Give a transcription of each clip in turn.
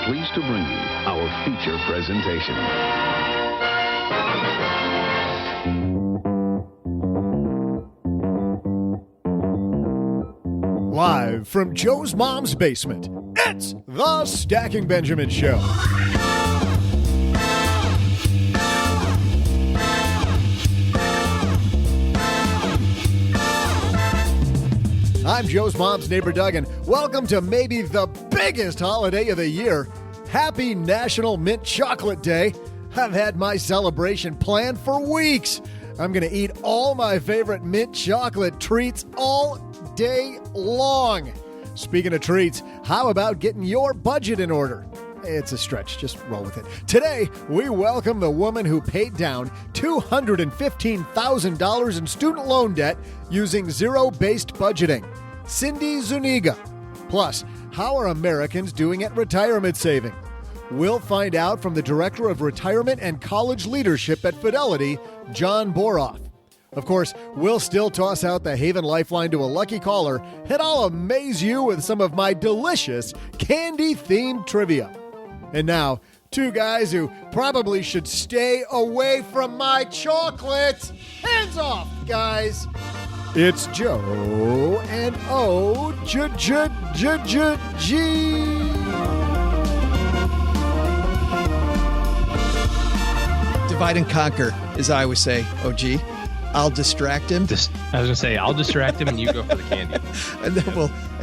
pleased to bring you our feature presentation. Live from Joe's mom's basement, it's the Stacking Benjamin Show. I'm Joe's mom's neighbor, Doug, and welcome to maybe the biggest holiday of the year. Happy National Mint Chocolate Day. I've had my celebration planned for weeks. I'm going to eat all my favorite mint chocolate treats all day long. Speaking of treats, how about getting your budget in order? It's a stretch. Just roll with it. Today, we welcome the woman who paid down $215,000 in student loan debt using zero-based budgeting, Cindy Zuniga. Plus, how are Americans doing at retirement saving? We'll find out from the Director of Retirement and College Leadership at Fidelity, John Boroff. Of course, we'll still toss out the Haven Lifeline to a lucky caller, and I'll amaze you with some of my delicious candy-themed trivia. And now, two guys who probably should stay away from my chocolate. Hands off, guys. It's Joe and O-G. Divide and conquer, as I always say, OG. I'll distract him. I was going to say, I'll distract him and you go for the candy. and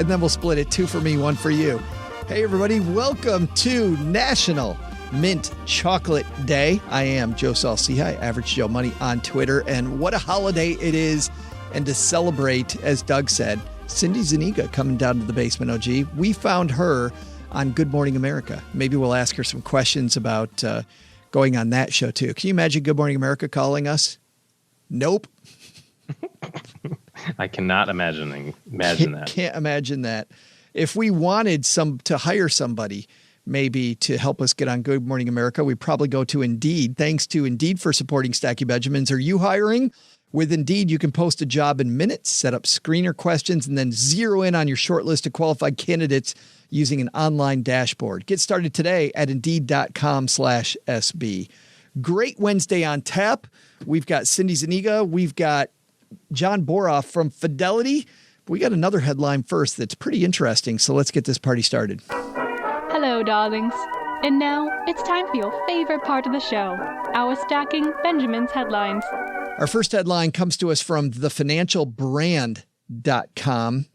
then we'll split it, 2 for me, 1 for you. Hey, everybody. Welcome to National Mint Chocolate Day. I am Joe Salcihi, Average Joe Money on Twitter. And what a holiday it is. And to celebrate, as Doug said, Cindy Zuniga coming down to the basement, OG. We found her on Good Morning America. Maybe we'll ask her some questions about going on that show, too. Can you imagine Good Morning America calling us? Nope. I cannot imagine that. Can't imagine that. If we wanted to hire somebody maybe to help us get on Good Morning America, we'd probably go to Indeed. Thanks to Indeed for supporting Stacking Benjamins. Are you hiring? With Indeed, you can post a job in minutes, set up screener questions, and then zero in on your short list of qualified candidates using an online dashboard. Get started today at Indeed.com/SB. Great Wednesday on tap. We've got Cindy Zuniga. We've got John Boroff from Fidelity. We got another headline first that's pretty interesting, so let's get this party started. Hello, darlings. And now it's time for your favorite part of the show, our Stacking Benjamin's headlines. Our first headline comes to us from thefinancialbrand.com.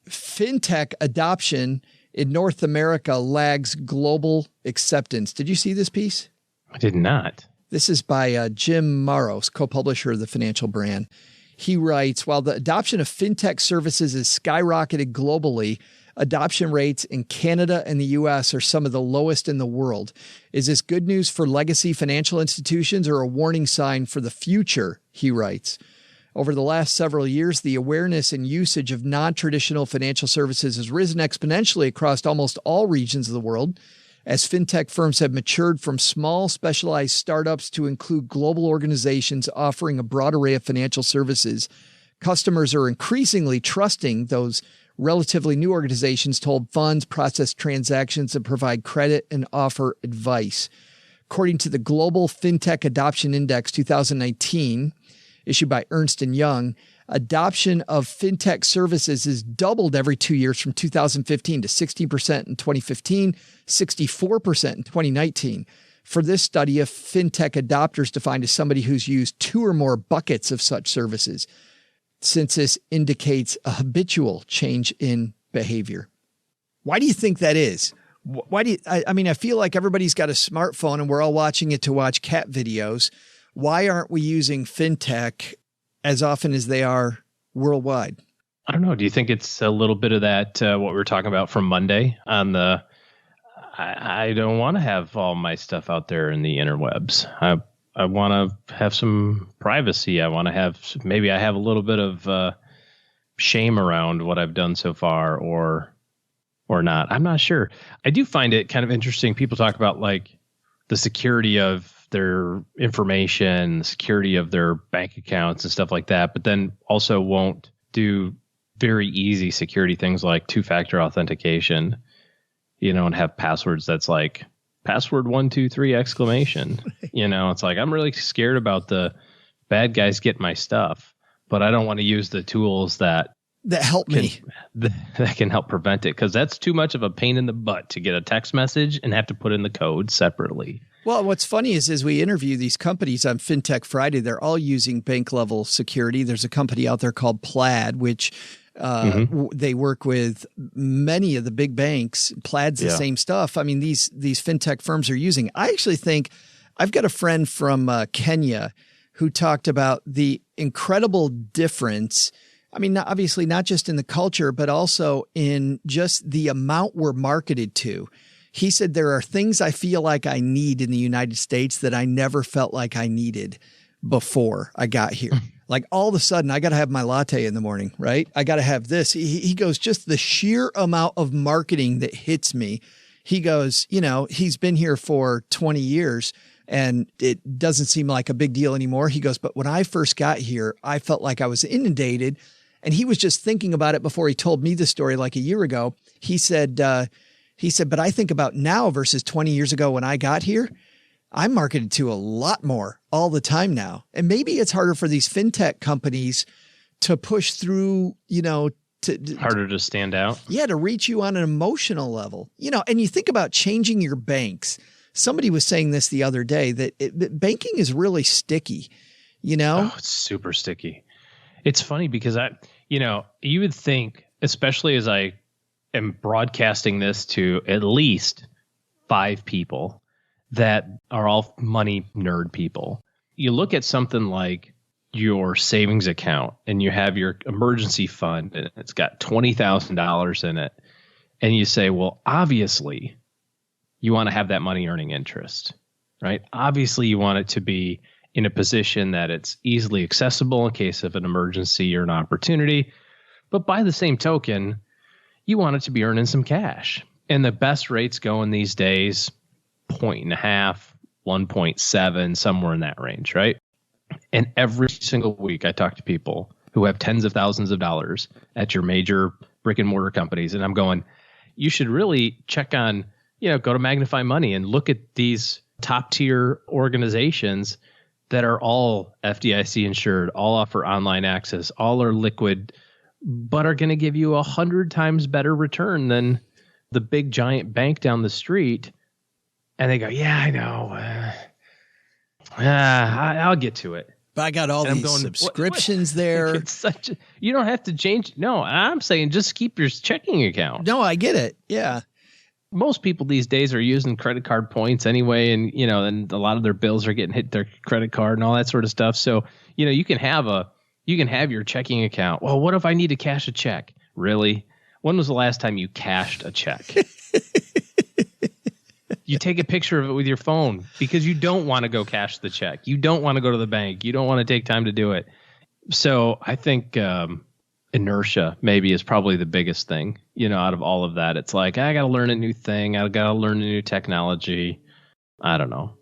Fintech adoption in North America lags global acceptance. Did you see this piece? I did not. This is by Jim Maros, co-publisher of The Financial Brand. He writes, while the adoption of fintech services has skyrocketed globally, adoption rates in Canada and the U.S. are some of the lowest in the world. Is this good news for legacy financial institutions or a warning sign for the future? He writes. Over the last several years, the awareness and usage of non-traditional financial services has risen exponentially across almost all regions of the world, as fintech firms have matured from small, specialized startups to include global organizations offering a broad array of financial services. Customers are increasingly trusting those relatively new organizations to hold funds, process transactions, and provide credit and offer advice. According to the Global FinTech Adoption Index 2019, issued by Ernst & Young, adoption of fintech services has doubled every 2 years from 2015 to 60% in 2015, 64% in 2019. For this study, a fintech adopter is defined as somebody who's used 2 or more buckets of such services, since this indicates a habitual change in behavior. Why do you think that is? I feel like everybody's got a smartphone and we're all watching it to watch cat videos. Why aren't we using fintech as often as they are worldwide? I don't know. Do you think it's a little bit of that, what we were talking about from Monday on I don't want to have all my stuff out there in the interwebs. I want to have some privacy. I want to have, maybe I have a little bit of shame around what I've done so far or not. I'm not sure. I do find it kind of interesting. People talk about like the security of their information, the security of their bank accounts and stuff like that, but then also won't do very easy security things like two-factor authentication. and have passwords that's like password 123 exclamation. It's like, I'm really scared about the bad guys get my stuff, but I don't want to use the tools that help me. That can help prevent it, because that's too much of a pain in the butt to get a text message and have to put in the code separately. Well, what's funny is as we interview these companies on FinTech Friday, they're all using bank level security. There's a company out there called Plaid, which they work with many of the big banks. Plaid's the same stuff. I mean, these FinTech firms are using. I actually think I've got a friend from Kenya who talked about the incredible difference. I mean, obviously not just in the culture, but also in just the amount we're marketed to. He said, there are things I feel like I need in the United States that I never felt like I needed before I got here. Like all of a sudden, I got to have my latte in the morning, right? I got to have this. He goes, just the sheer amount of marketing that hits me. He goes, he's been here for 20 years and it doesn't seem like a big deal anymore. He goes, but when I first got here, I felt like I was inundated. And he was just thinking about it before he told me the story like a year ago. He said, but I think about now versus 20 years ago when I got here, I'm marketed to a lot more all the time now. And maybe it's harder for these FinTech companies to push through, harder to stand out. Yeah, to reach you on an emotional level. And you think about changing your banks. Somebody was saying this the other day that banking is really sticky, Oh, it's super sticky. It's funny because you would think, especially as I am broadcasting this to at least 5 people that are all money nerd people. You look at something like your savings account and you have your emergency fund and it's got $20,000 in it. And you say, well, obviously you want to have that money earning interest, right? Obviously you want it to be in a position that it's easily accessible in case of an emergency or an opportunity. But by the same token, you want it to be earning some cash. And the best rates going these days, 0.5, 1.7, somewhere in that range, right? And every single week I talk to people who have tens of thousands of dollars at your major brick and mortar companies. And I'm going, you should really check on, go to Magnify Money and look at these top tier organizations that are all FDIC insured, all offer online access, all are liquid, but are going to give you 100 times better return than the big giant bank down the street. And they go, yeah, I know. I'll get to it. But I got all these subscriptions there. It's you don't have to change. No, I'm saying just keep your checking account. No, I get it. Yeah. Most people these days are using credit card points anyway. And, and a lot of their bills are getting hit their credit card and all that sort of stuff. So, you can have your checking account. Well, what if I need to cash a check? Really? When was the last time you cashed a check? You take a picture of it with your phone because you don't want to go cash the check. You don't want to go to the bank. You don't want to take time to do it. So I think inertia maybe is probably the biggest thing, out of all of that. It's like, I got to learn a new thing. I got to learn a new technology. I don't know.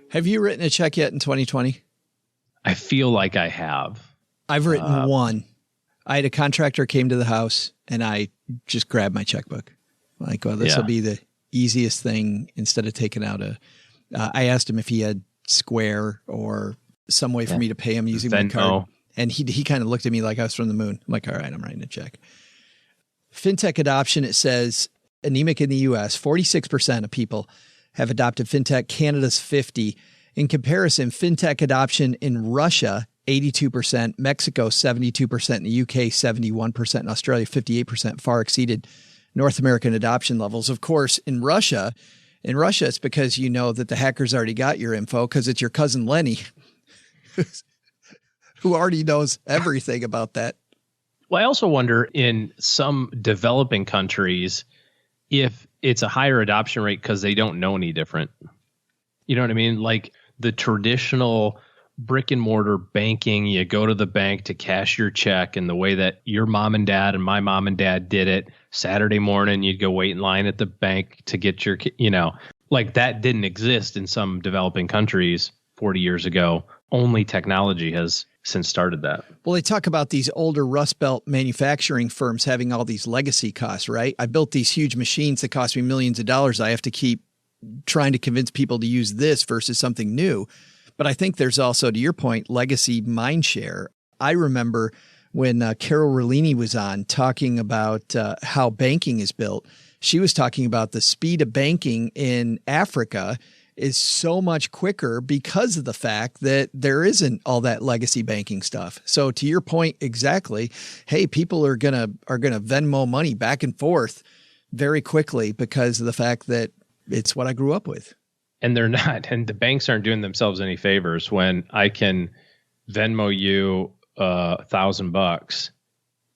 Have you written a check yet in 2020? I feel like I have. I've written one. I had a contractor came to the house and I just grabbed my checkbook. Like, well, this will be the easiest thing instead of taking out I asked him if he had Square or some way for me to pay him using my card. And he kind of looked at me like I was from the moon. I'm like, all right, I'm writing a check. FinTech adoption, it says, anemic in the U.S., 46% of people have adopted FinTech. Canada's 50%. In comparison, FinTech adoption in Russia, 82%, Mexico, 72%, in the UK, 71%, and Australia, 58%, far exceeded North American adoption levels. Of course, in Russia, it's because you know that the hackers already got your info because it's your cousin Lenny who already knows everything about that. Well, I also wonder in some developing countries if it's a higher adoption rate because they don't know any different. You know what I mean? Like the traditional brick and mortar banking, you go to the bank to cash your check, and the way that your mom and dad and my mom and dad did it, Saturday morning, you'd go wait in line at the bank to get your, like that didn't exist in some developing countries 40 years ago. Only technology has since started that. Well, they talk about these older Rust Belt manufacturing firms having all these legacy costs, right? I built these huge machines that cost me millions of dollars. I have to keep trying to convince people to use this versus something new. But I think there's also, to your point, legacy mindshare. I remember when Carol Rellini was on talking about how banking is built. She was talking about the speed of banking in Africa is so much quicker because of the fact that there isn't all that legacy banking stuff. So to your point, exactly, hey, people are gonna Venmo money back and forth very quickly because of the fact that it's what I grew up with. And they're not, and the banks aren't doing themselves any favors when I can Venmo you $1,000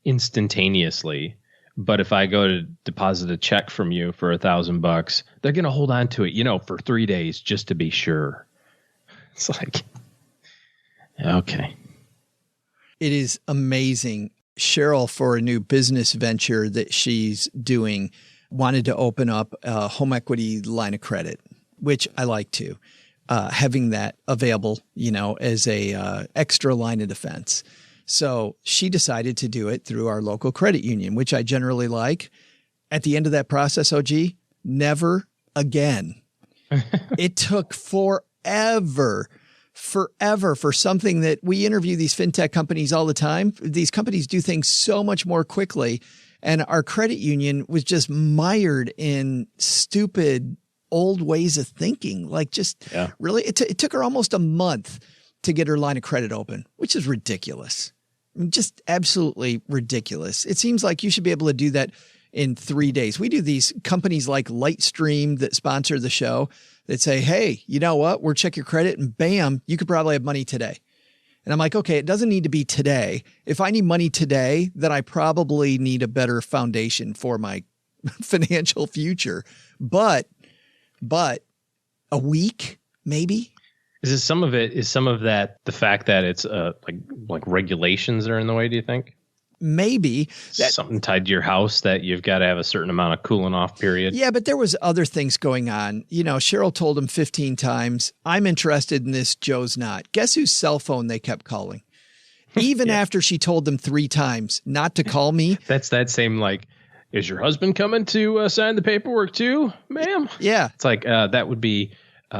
instantaneously. But if I go to deposit a check from you for $1,000, they're going to hold on to it, for 3 days just to be sure. It's like, okay. It is amazing. Cheryl, for a new business venture that she's doing, wanted to open up a home equity line of credit, which I like to, having that available, as a extra line of defense. So she decided to do it through our local credit union, which I generally like. At the end of that process, OG, never again. It took forever for something that we interview these fintech companies all the time. These companies do things so much more quickly. And our credit union was just mired in stupid old ways of thinking. Really, it took her almost a month to get her line of credit open, which is ridiculous. Just absolutely ridiculous. It seems like you should be able to do that in 3 days. We do these companies like Lightstream that sponsor the show that say, hey, you know what? We'll check your credit and bam, you could probably have money today. And I'm like, okay, it doesn't need to be today. If I need money today, then I probably need a better foundation for my financial future. But a week, maybe? Is some of that the fact that it's like regulations that are in the way, do you think? Maybe. Something tied to your house that you've got to have a certain amount of cooling off period? Yeah, but there was other things going on. Cheryl told him 15 times, I'm interested in this, Joe's not. Guess whose cell phone they kept calling? Even after she told them 3 times not to call me. That's that same is your husband coming to sign the paperwork too, ma'am? Yeah. It's like that would be...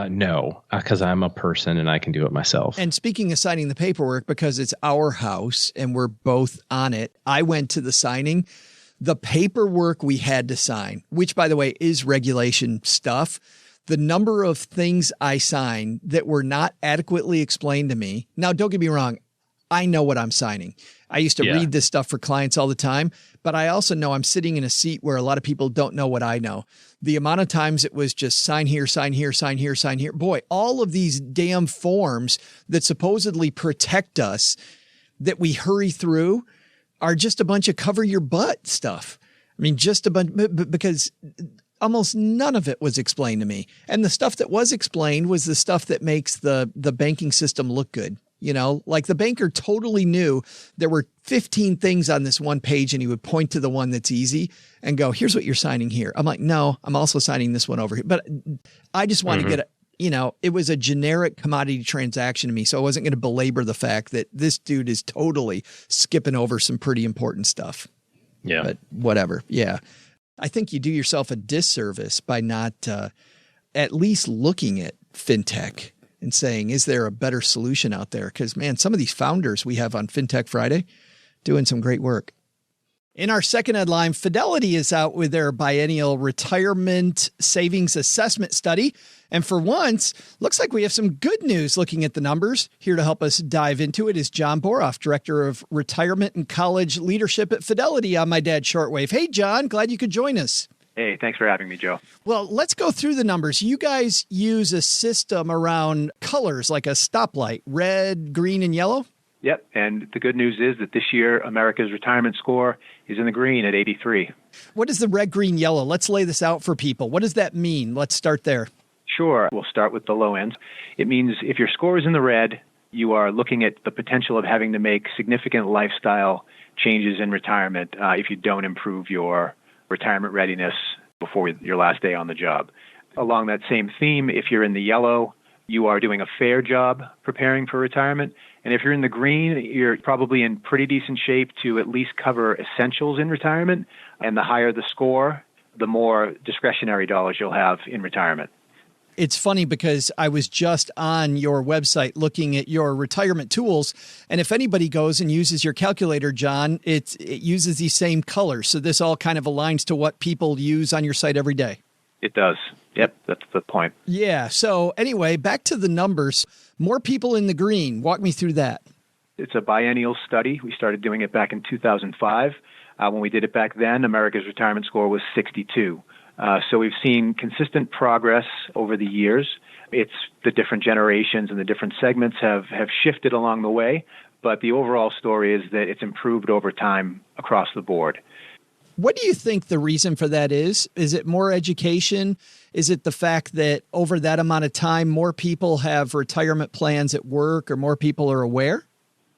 no, because I'm a person and I can do it myself. And speaking of signing the paperwork, because it's our house and we're both on it, I went to the signing. The paperwork we had to sign, which, by the way, is regulation stuff. The number of things I signed that were not adequately explained to me. Now, don't get me wrong. I know what I'm signing. I used to read this stuff for clients all the time, but I also know I'm sitting in a seat where a lot of people don't know what I know. The amount of times it was just sign here, sign here, sign here, sign here. Boy, all of these damn forms that supposedly protect us that we hurry through are just a bunch of cover your butt stuff. I mean, just a bunch, because almost none of it was explained to me. And the stuff that was explained was the stuff that makes the banking system look good. Like the banker totally knew there were 15 things on this one page and he would point to the one that's easy and go, here's what you're signing here. I'm like, no, I'm also signing this one over here. But I just want to get it was a generic commodity transaction to me. So I wasn't going to belabor the fact that this dude is totally skipping over some pretty important stuff. Yeah. But whatever. Yeah. I think you do yourself a disservice by not at least looking at fintech and saying, is there a better solution out there? Because, man, some of these founders we have on FinTech Friday doing some great work. In our second headline, Fidelity is out with their biennial retirement savings assessment study. And for once, looks like we have some good news looking at the numbers. Here to help us dive into it is John Boroff, Director of Retirement and College Leadership at Fidelity on My Dad's Shortwave. Hey, John, glad you could join us. Hey, thanks for having me, Joe. Well, let's go through the numbers. You guys use a system around colors like a stoplight, red, green, and yellow? Yep, and the good news is that this year America's retirement score is in the green at 83. What is the red, green, yellow? Let's lay this out for people. What does that mean? Let's start there. Sure. We'll start with the low end. It means if your score is in the red, you are looking at the potential of having to make significant lifestyle changes in retirement if you don't improve your retirement readiness before your last day on the job. Along that same theme, if you're in the yellow, you are doing a fair job preparing for retirement. And if you're in the green, you're probably in pretty decent shape to at least cover essentials in retirement. And the higher the score, the more discretionary dollars you'll have in retirement. It's funny because I was just on your website looking at your retirement tools. And if anybody goes and uses your calculator, John, it uses these same colors. So this all kind of aligns to what people use on your site every day. It does. Yep, that's the point. Yeah. So anyway, back to the numbers. More people in the green. Walk me through that. It's a biennial study. We started doing it back in 2005. When we did it back then, America's retirement score was 62. So we've seen consistent progress over the years. It's the different generations and the different segments have shifted along the way, but the overall story is that it's improved over time across the board. What do you think the reason for that is? Is it more education? Is it the fact that over that amount of time, more people have retirement plans at work or more people are aware?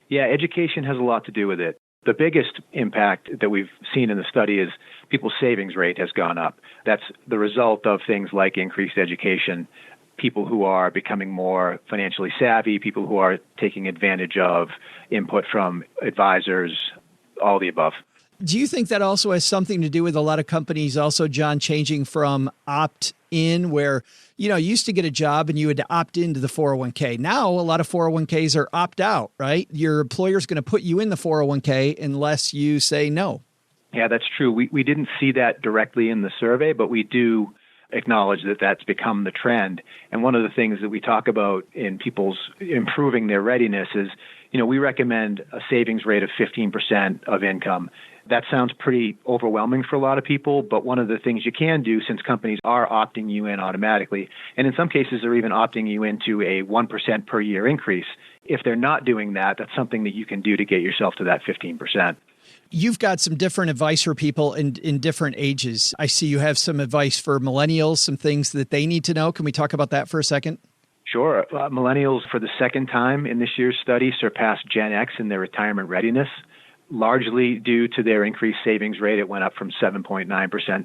Yeah, education has a lot to do with it. The biggest impact that we've seen in the study is people's savings rate has gone up. That's the result of things like increased education, people who are becoming more financially savvy, people who are taking advantage of input from advisors, all the above. Do you think that also has something to do with a lot of companies also, John, changing from opt-in where, you used to get a job and you had to opt into the 401k. Now, a lot of 401ks are opt-out, right? Your employer's going to put you in the 401k unless you say no. Yeah, that's true. We didn't see that directly in the survey, but we do acknowledge that that's become the trend. And one of the things that we talk about in people's improving their readiness is, we recommend a savings rate of 15% of income. That sounds pretty overwhelming for a lot of people, but one of the things you can do, since companies are opting you in automatically, and in some cases they're even opting you into a 1% per year increase, if they're not doing that, that's something that you can do to get yourself to that 15%. You've got some different advice for people in different ages. I see you have some advice for millennials, some things that they need to know. Can we talk about that for a second? Sure. Millennials, for the second time in this year's study, surpassed Gen X in their retirement readiness, largely due to their increased savings rate. It went up from 7.9%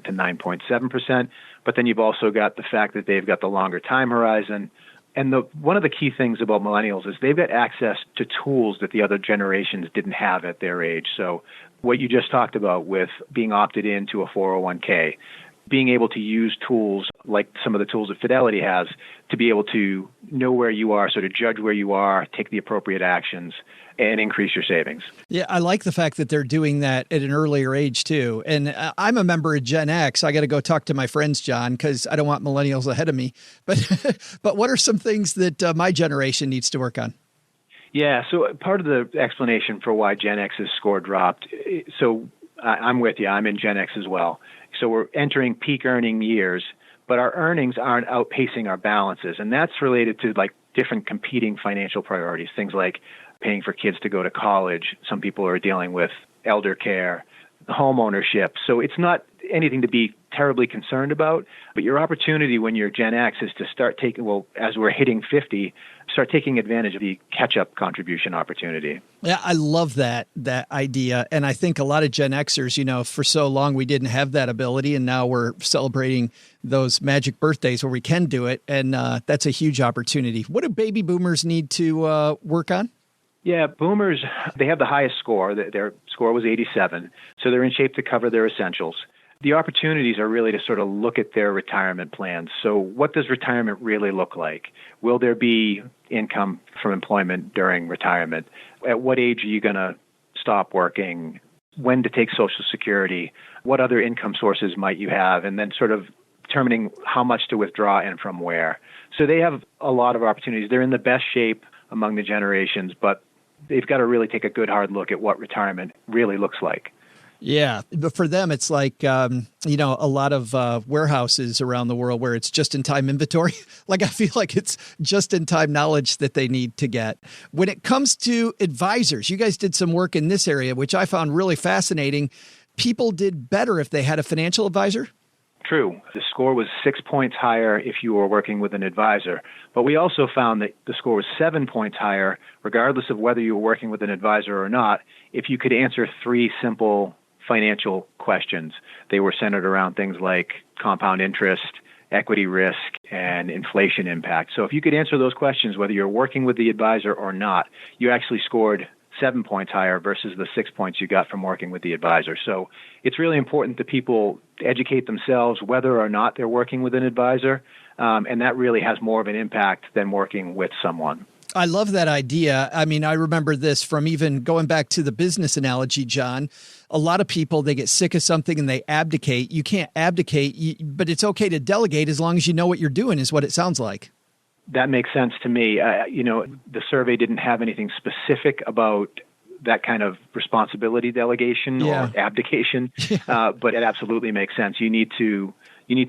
to 9.7%. But then you've also got the fact that they've got the longer time horizon. And one of the key things about millennials is they've got access to tools that the other generations didn't have at their age. So what you just talked about with being opted into a 401k, being able to use tools like some of the tools that Fidelity has to be able to know where you are, sort of judge where you are, take the appropriate actions, and increase your savings. Yeah, I like the fact that they're doing that at an earlier age, too. And I'm a member of Gen X. I got to go talk to my friends, John, because I don't want millennials ahead of me. But what are some things that my generation needs to work on? Yeah, so part of the explanation for why Gen X's score dropped, so I'm with you. I'm in Gen X as well. So we're entering peak earning years, but our earnings aren't outpacing our balances. And that's related to like different competing financial priorities, things like paying for kids to go to college. Some people are dealing with elder care, home ownership. So it's not anything to be terribly concerned about, but your opportunity when you're Gen X is to start taking, as we're hitting 50, start taking advantage of the catch-up contribution opportunity. Yeah, I love that idea. And I think a lot of Gen Xers, for so long we didn't have that ability, and now we're celebrating those magic birthdays where we can do it, and that's a huge opportunity. What do baby boomers need to work on? Yeah, boomers, they have the highest score. Their score was 87, so they're in shape to cover their essentials. The opportunities are really to sort of look at their retirement plans. So what does retirement really look like? Will there be income from employment during retirement? At what age are you going to stop working? When to take Social Security? What other income sources might you have? And then sort of determining how much to withdraw and from where. So they have a lot of opportunities. They're in the best shape among the generations, but they've got to really take a good hard look at what retirement really looks like. Yeah, but for them, it's like, a lot of warehouses around the world where it's just-in-time inventory. Like, I feel like it's just-in-time knowledge that they need to get. When it comes to advisors, you guys did some work in this area, which I found really fascinating. People did better if they had a financial advisor? True. The score was 6 points higher if you were working with an advisor. But we also found that the score was 7 points higher, regardless of whether you were working with an advisor or not, if you could answer 3 simple financial questions. They were centered around things like compound interest equity risk, and inflation impact. So if you could answer those questions, whether you're working with the advisor or not, you actually scored 7 points higher versus the 6 points you got from working with the advisor. So it's really important that people educate themselves whether or not they're working with an advisor, and that really has more of an impact than working with someone. I love that idea. I mean, I remember this from even going back to the business analogy, John. A lot of people, they get sick of something and they abdicate. You can't abdicate, but it's okay to delegate as long as you know what you're doing, is what it sounds like. That makes sense to me. The survey didn't have anything specific about that kind of responsibility delegation or abdication, but it absolutely makes sense. You need to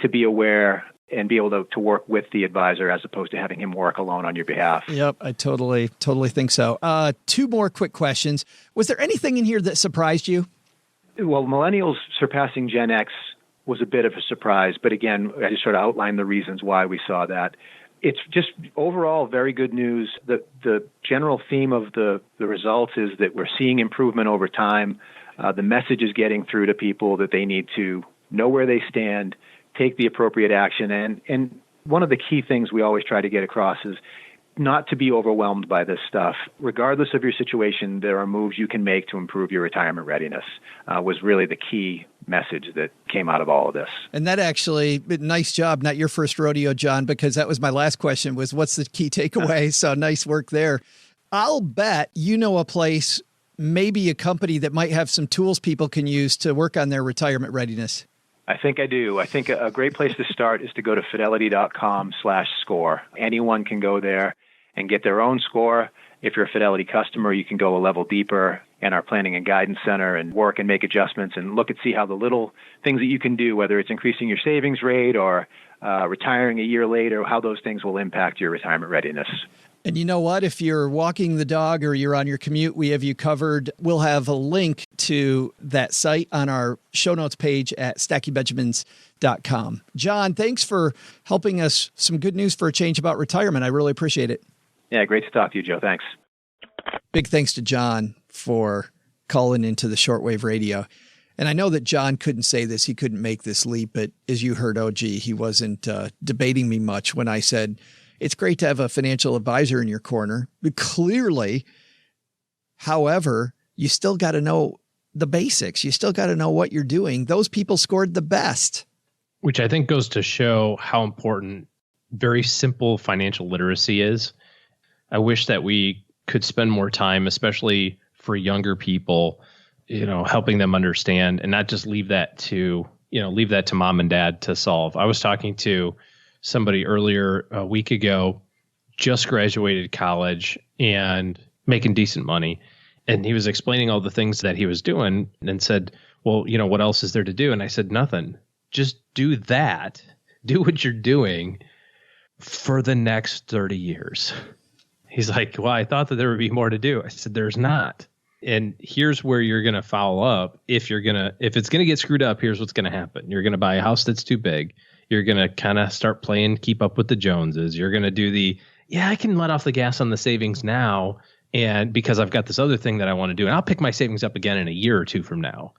be aware and be able to work with the advisor as opposed to having him work alone on your behalf. Yep, I totally think so. 2 more quick questions. Was there anything in here that surprised you? Well, millennials surpassing Gen X was a bit of a surprise, but again, I just sort of outlined the reasons why we saw that. It's just overall very good news. The general theme of the results is that we're seeing improvement over time. The message is getting through to people that they need to know where they stand, take the appropriate action. And one of the key things we always try to get across is not to be overwhelmed by this stuff. Regardless of your situation, there are moves you can make to improve your retirement readiness, was really the key message that came out of all of this. And that actually, nice job, not your first rodeo, John, because that was my last question, was what's the key takeaway? So nice work there. I'll bet you know a place, maybe a company that might have some tools people can use to work on their retirement readiness. I think I do. I think a great place to start is to go to fidelity.com/score. Anyone can go there and get their own score. If you're a Fidelity customer, you can go a level deeper in our planning and guidance center and work and make adjustments and look and see how the little things that you can do, whether it's increasing your savings rate or retiring a year later, how those things will impact your retirement readiness. And you know what? If you're walking the dog or you're on your commute, we have you covered. We'll have a link to that site on our show notes page at stackingbenjamins.com. John, thanks for helping us. Some good news for a change about retirement. I really appreciate it. Yeah, great to talk to you, Joe. Thanks. Big thanks to John for calling into the shortwave radio. And I know that John couldn't say this. He couldn't make this leap. But as you heard, OG, he wasn't debating me much when I said, it's great to have a financial advisor in your corner. But clearly, however, you still got to know the basics. You still got to know what you're doing. Those people scored the best. Which I think goes to show how important very simple financial literacy is. I wish that we could spend more time, especially for younger people, helping them understand and not just leave that to mom and dad to solve. I was talking to somebody earlier a week ago, just graduated college and making decent money. And he was explaining all the things that he was doing and said, well, what else is there to do? And I said, nothing. Just do that. Do what you're doing for the next 30 years. He's like, well, I thought that there would be more to do. I said, there's not. And here's where you're going to foul up. If it's going to get screwed up, here's what's going to happen. You're going to buy a house that's too big. You're going to kind of start playing keep up with the Joneses. You're going to do I can let off the gas on the savings now. And because I've got this other thing that I want to do, and I'll pick my savings up again in a year or two from now.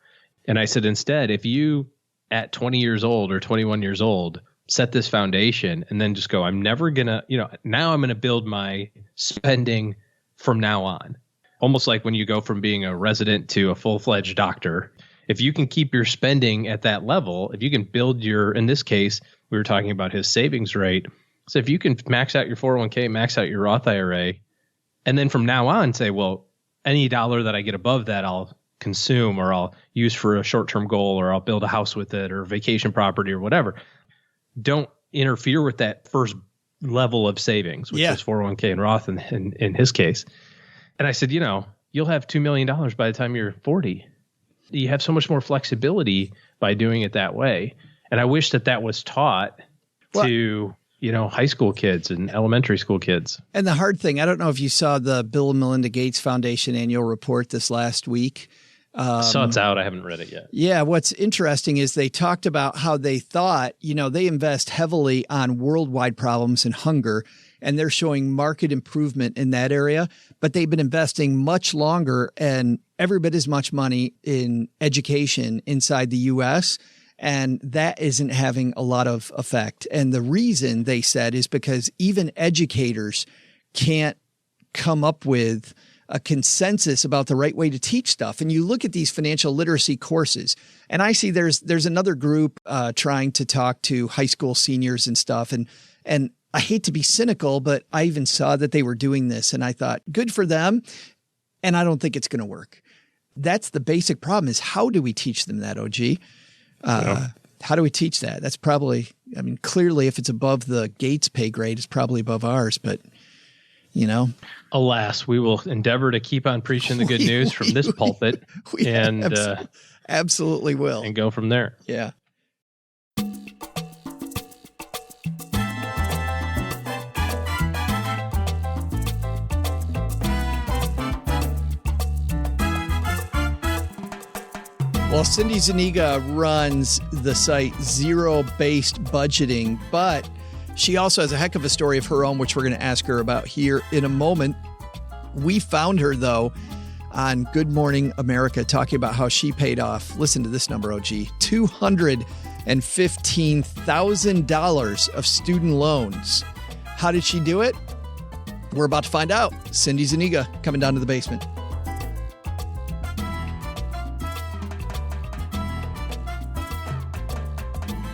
And I said, instead, if you at 20 years old or 21 years old, set this foundation and then just go, I'm never going to, now I'm going to build my spending from now on. Almost like when you go from being a resident to a full-fledged doctor. If you can keep your spending at that level, if you can build in this case, we were talking about his savings rate. So if you can max out your 401k, max out your Roth IRA, and then from now on say, well, any dollar that I get above that, I'll consume or I'll use for a short-term goal or I'll build a house with it or vacation property or whatever. Don't interfere with that first level of savings, which is 401k and Roth in his case. And I said, you'll have $2 million by the time you're 40. You have so much more flexibility by doing it that way. And I wish that was taught to, high school kids and elementary school kids. And the hard thing, I don't know if you saw the Bill and Melinda Gates Foundation annual report this last week. So it's out. I haven't read it yet. Yeah. What's interesting is they talked about how they thought, they invest heavily on worldwide problems and hunger, and they're showing market improvement in that area, but they've been investing much longer and every bit as much money in education inside the U.S. And that isn't having a lot of effect. And the reason, they said, is because even educators can't come up with a consensus about the right way to teach stuff. And you look at these financial literacy courses, and I see there's another group trying to talk to high school seniors and stuff. And I hate to be cynical, but I even saw that they were doing this, and I thought, good for them. And I don't think it's going to work. That's the basic problem, is how do we teach them that, OG? How do we teach that? That's probably, I mean, clearly if it's above the Gates pay grade, it's probably above ours, but you know, alas, we will endeavor to keep on preaching the good news from this pulpit, and absolutely will, and go from there. Yeah. Well, Cindy Zuniga runs the site Zero Based Budgeting, but she also has a heck of a story of her own, which we're going to ask her about here in a moment. We found her, though, on Good Morning America, talking about how she paid off, listen to this number, OG, $215,000 of student loans. How did she do it? We're about to find out. Cindy Zuniga coming down to the basement.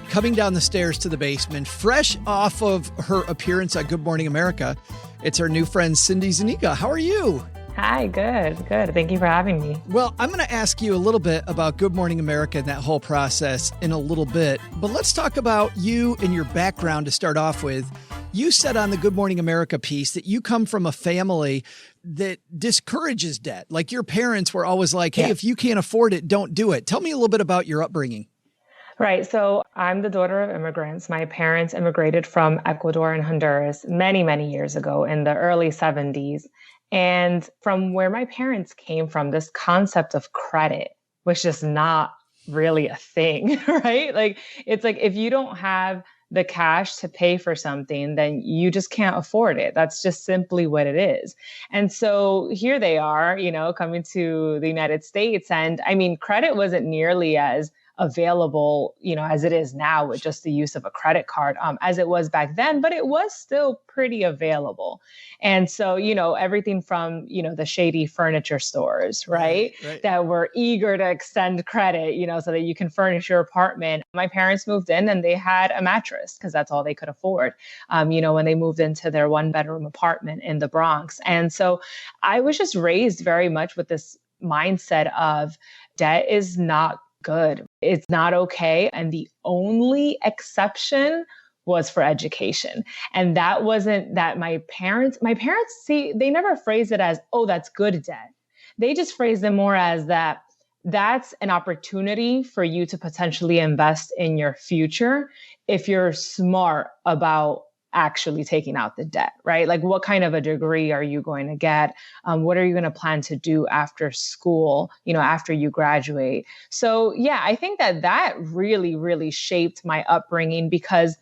Coming down the stairs to the basement, fresh off of her appearance at Good Morning America, it's our new friend, Cindy Zuniga. How are you? Hi, good. Thank you for having me. Well, I'm going to ask you a little bit about Good Morning America and that whole process in a little bit, but let's talk about you and your background to start off with. You said on the Good Morning America piece that you come from a family that discourages debt. Like your parents were always like, hey, if you can't afford it, don't do it. Tell me a little bit about your upbringing. Right. So I'm the daughter of immigrants. My parents immigrated from Ecuador and Honduras many, many years ago in the early 70s. And from where my parents came from, this concept of credit was just not really a thing, right? Like, it's like, if you don't have the cash to pay for something, then you just can't afford it. That's just simply what it is. And so here they are, coming to the United States. And I mean, credit wasn't nearly as available, as it is now with just the use of a credit card, as it was back then, but it was still pretty available. And so, everything from, the shady furniture stores, right? That were eager to extend credit, so that you can furnish your apartment. My parents moved in and they had a mattress because that's all they could afford, when they moved into their 1-bedroom apartment in the Bronx. And so I was just raised very much with this mindset of debt is not good. It's not okay. And the only exception was for education. And that wasn't that my parents, see, they never phrased it as, oh, that's good debt. They just phrased it more as that's an opportunity for you to potentially invest in your future if you're smart about actually taking out the debt, right? Like, what kind of a degree are you going to get? What are you going to plan to do after school, after you graduate? So yeah, I think that really, really shaped my upbringing, because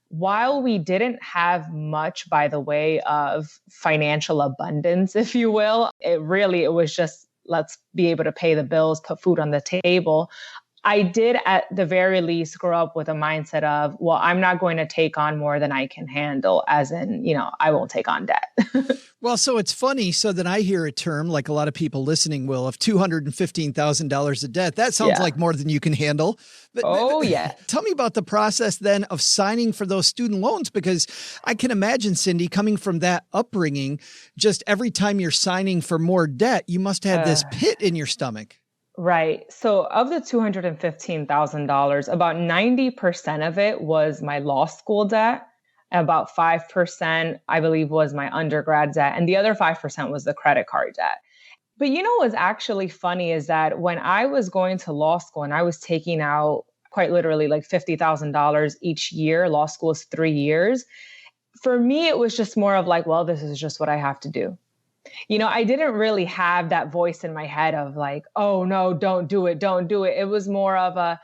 while we didn't have much by the way of financial abundance, if you will, it was just, let's be able to pay the bills, put food on the table. I did at the very least grow up with a mindset of, well, I'm not going to take on more than I can handle, as in, I won't take on debt. Well, so it's funny. So then I hear a term, like a lot of people listening will, of $215,000 of debt. That sounds like more than you can handle. But, tell me about the process then of signing for those student loans, because I can imagine, Cindy, coming from that upbringing, just every time you're signing for more debt, you must have this pit in your stomach. Right. So of the $215,000, about 90% of it was my law school debt. About 5%, I believe, was my undergrad debt. And the other 5% was the credit card debt. But what's actually funny is that when I was going to law school and I was taking out quite literally like $50,000 each year, law school is 3 years. For me, it was just more of like, well, this is just what I have to do. I didn't really have that voice in my head of like, oh no, don't do it. It was more of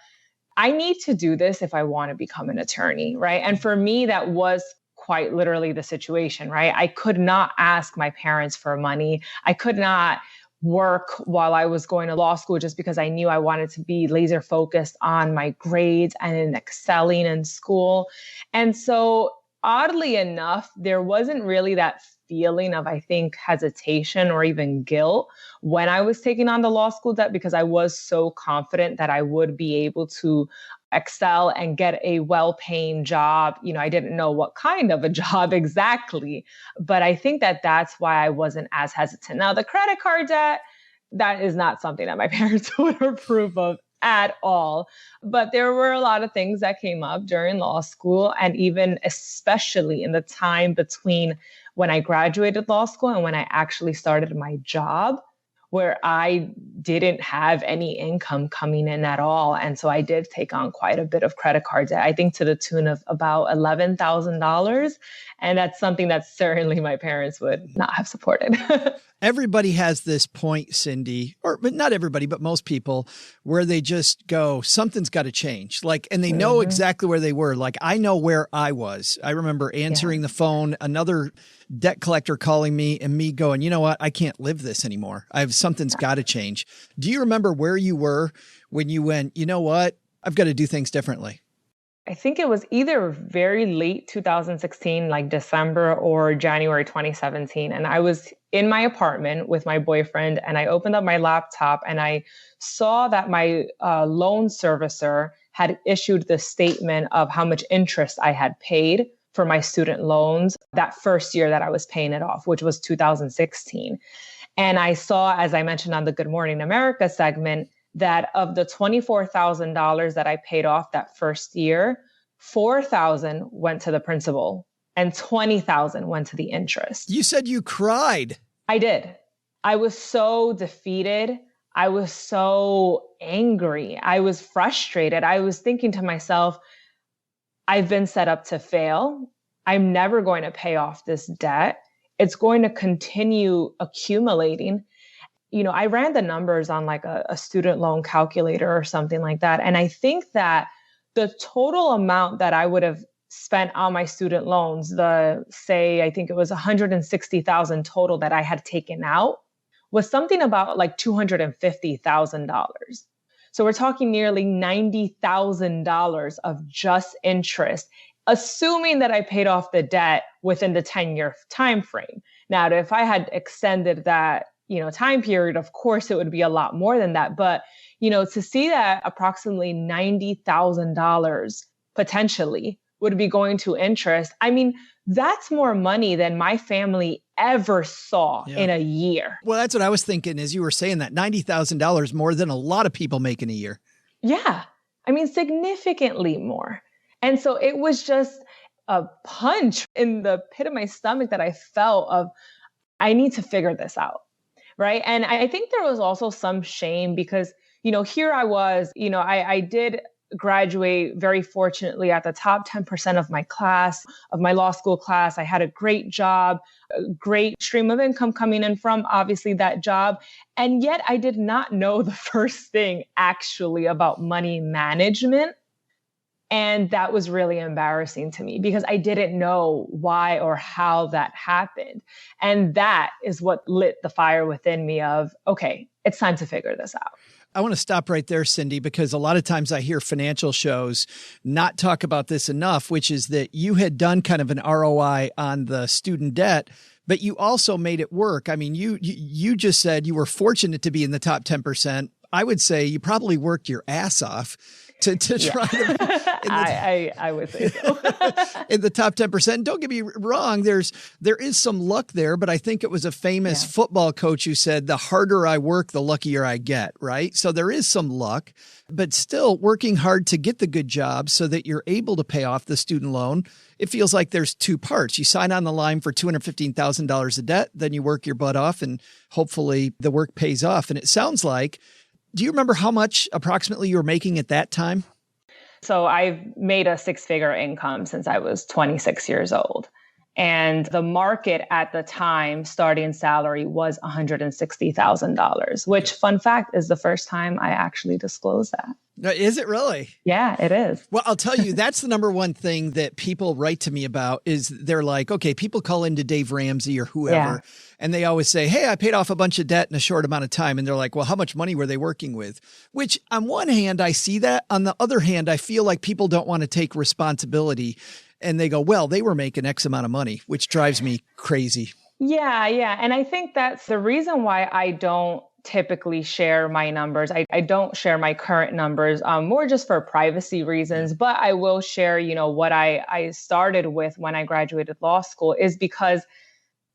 I need to do this if I want to become an attorney, right? And for me, that was quite literally the situation, right? I could not ask my parents for money. I could not work while I was going to law school just because I knew I wanted to be laser focused on my grades and in excelling in school. And so oddly enough, there wasn't really that feeling of, I think, hesitation or even guilt when I was taking on the law school debt, because I was so confident that I would be able to excel and get a well-paying job. I didn't know what kind of a job exactly, but I think that that's why I wasn't as hesitant. Now, the credit card debt, that is not something that my parents would approve of at all. But there were a lot of things that came up during law school, and even especially in the time between when I graduated law school and when I actually started my job, where I didn't have any income coming in at all. And so I did take on quite a bit of credit card debt, I think to the tune of about $11,000. And that's something that certainly my parents would not have supported. Everybody has this point, Cindy, but not everybody, but most people, where they just go, something's got to change. And they know exactly where they were. I know where I was. I remember answering the phone, another debt collector calling me and me going, you know what? I can't live this anymore. Something's got to change. Do you remember where you were when you went, you know what? I've got to do things differently? I think it was either very late 2016, like December, or January 2017. And I was in my apartment with my boyfriend, and I opened up my laptop and I saw that my loan servicer had issued the statement of how much interest I had paid for my student loans that first year that I was paying it off, which was 2016. And I saw, as I mentioned on the Good Morning America segment, that of the $24,000 that I paid off that first year, $4,000 went to the principal and $20,000 went to the interest. You said you cried. I did. I was so defeated. I was so angry. I was frustrated. I was thinking to myself, I've been set up to fail. I'm never going to pay off this debt. It's going to continue accumulating. I ran the numbers on a student loan calculator or something like that. And I think that the total amount that I would have spent on my student loans, I think it was $160,000 total that I had taken out, was something about $250,000. So we're talking nearly $90,000 of just interest, assuming that I paid off the debt within the 10-year time frame. Now, if I had extended that time period, of course, it would be a lot more than that. But, to see that approximately $90,000 potentially would be going to interest, I mean, that's more money than my family ever saw in a year. Well, that's what I was thinking as you were saying that. $90,000 more than a lot of people make in a year. Yeah. I mean, significantly more. And so it was just a punch in the pit of my stomach that I felt of, I need to figure this out. Right. And I think there was also some shame because, here I was, I did graduate very fortunately at the top 10% of my class, of my law school class. I had a great job, a great stream of income coming in from obviously that job. And yet I did not know the first thing actually about money management. And that was really embarrassing to me because I didn't know why or how that happened. And that is what lit the fire within me of, okay, it's time to figure this out. I want to stop right there, Cindy, because a lot of times I hear financial shows not talk about this enough, which is that you had done kind of an ROI on the student debt, but you also made it work. I mean, you just said you were fortunate to be in the top 10%. I would say you probably worked your ass off to try to. I would say so. In the top 10%. Don't get me wrong. There is some luck there, but I think it was a famous football coach who said, the harder I work, the luckier I get. Right. So there is some luck, but still working hard to get the good job so that you're able to pay off the student loan. It feels like there's two parts. You sign on the line for $215,000 of debt, then you work your butt off and hopefully the work pays off. And it sounds like, do you remember how much approximately you were making at that time? So I've made a six-figure income since I was 26 years old. And the market at the time, starting salary was $160,000, which, fun fact, is the first time I actually disclosed that. Is it really? Yeah, it is. Well, I'll tell you, that's the number one thing that people write to me about is they're like, okay, people call into Dave Ramsey or whoever, and they always say, hey, I paid off a bunch of debt in a short amount of time. And they're like, well, how much money were they working with? Which on one hand, I see that. On the other hand, I feel like people don't want to take responsibility. And they go, well, they were making X amount of money, which drives me crazy. Yeah. And I think that's the reason why I don't typically share my numbers. I don't share my current numbers, more just for privacy reasons, but I will share, what I started with when I graduated law school is because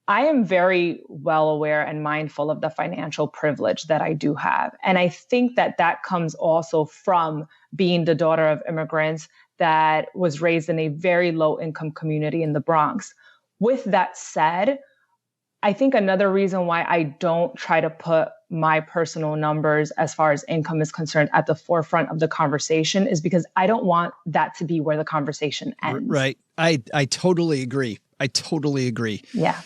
I am very well aware and mindful of the financial privilege that I do have. And I think that comes also from being the daughter of immigrants that was raised in a very low income community in the Bronx. With that said, I think another reason why I don't try to put my personal numbers as far as income is concerned at the forefront of the conversation is because I don't want that to be where the conversation ends. Right. I totally agree. Yeah.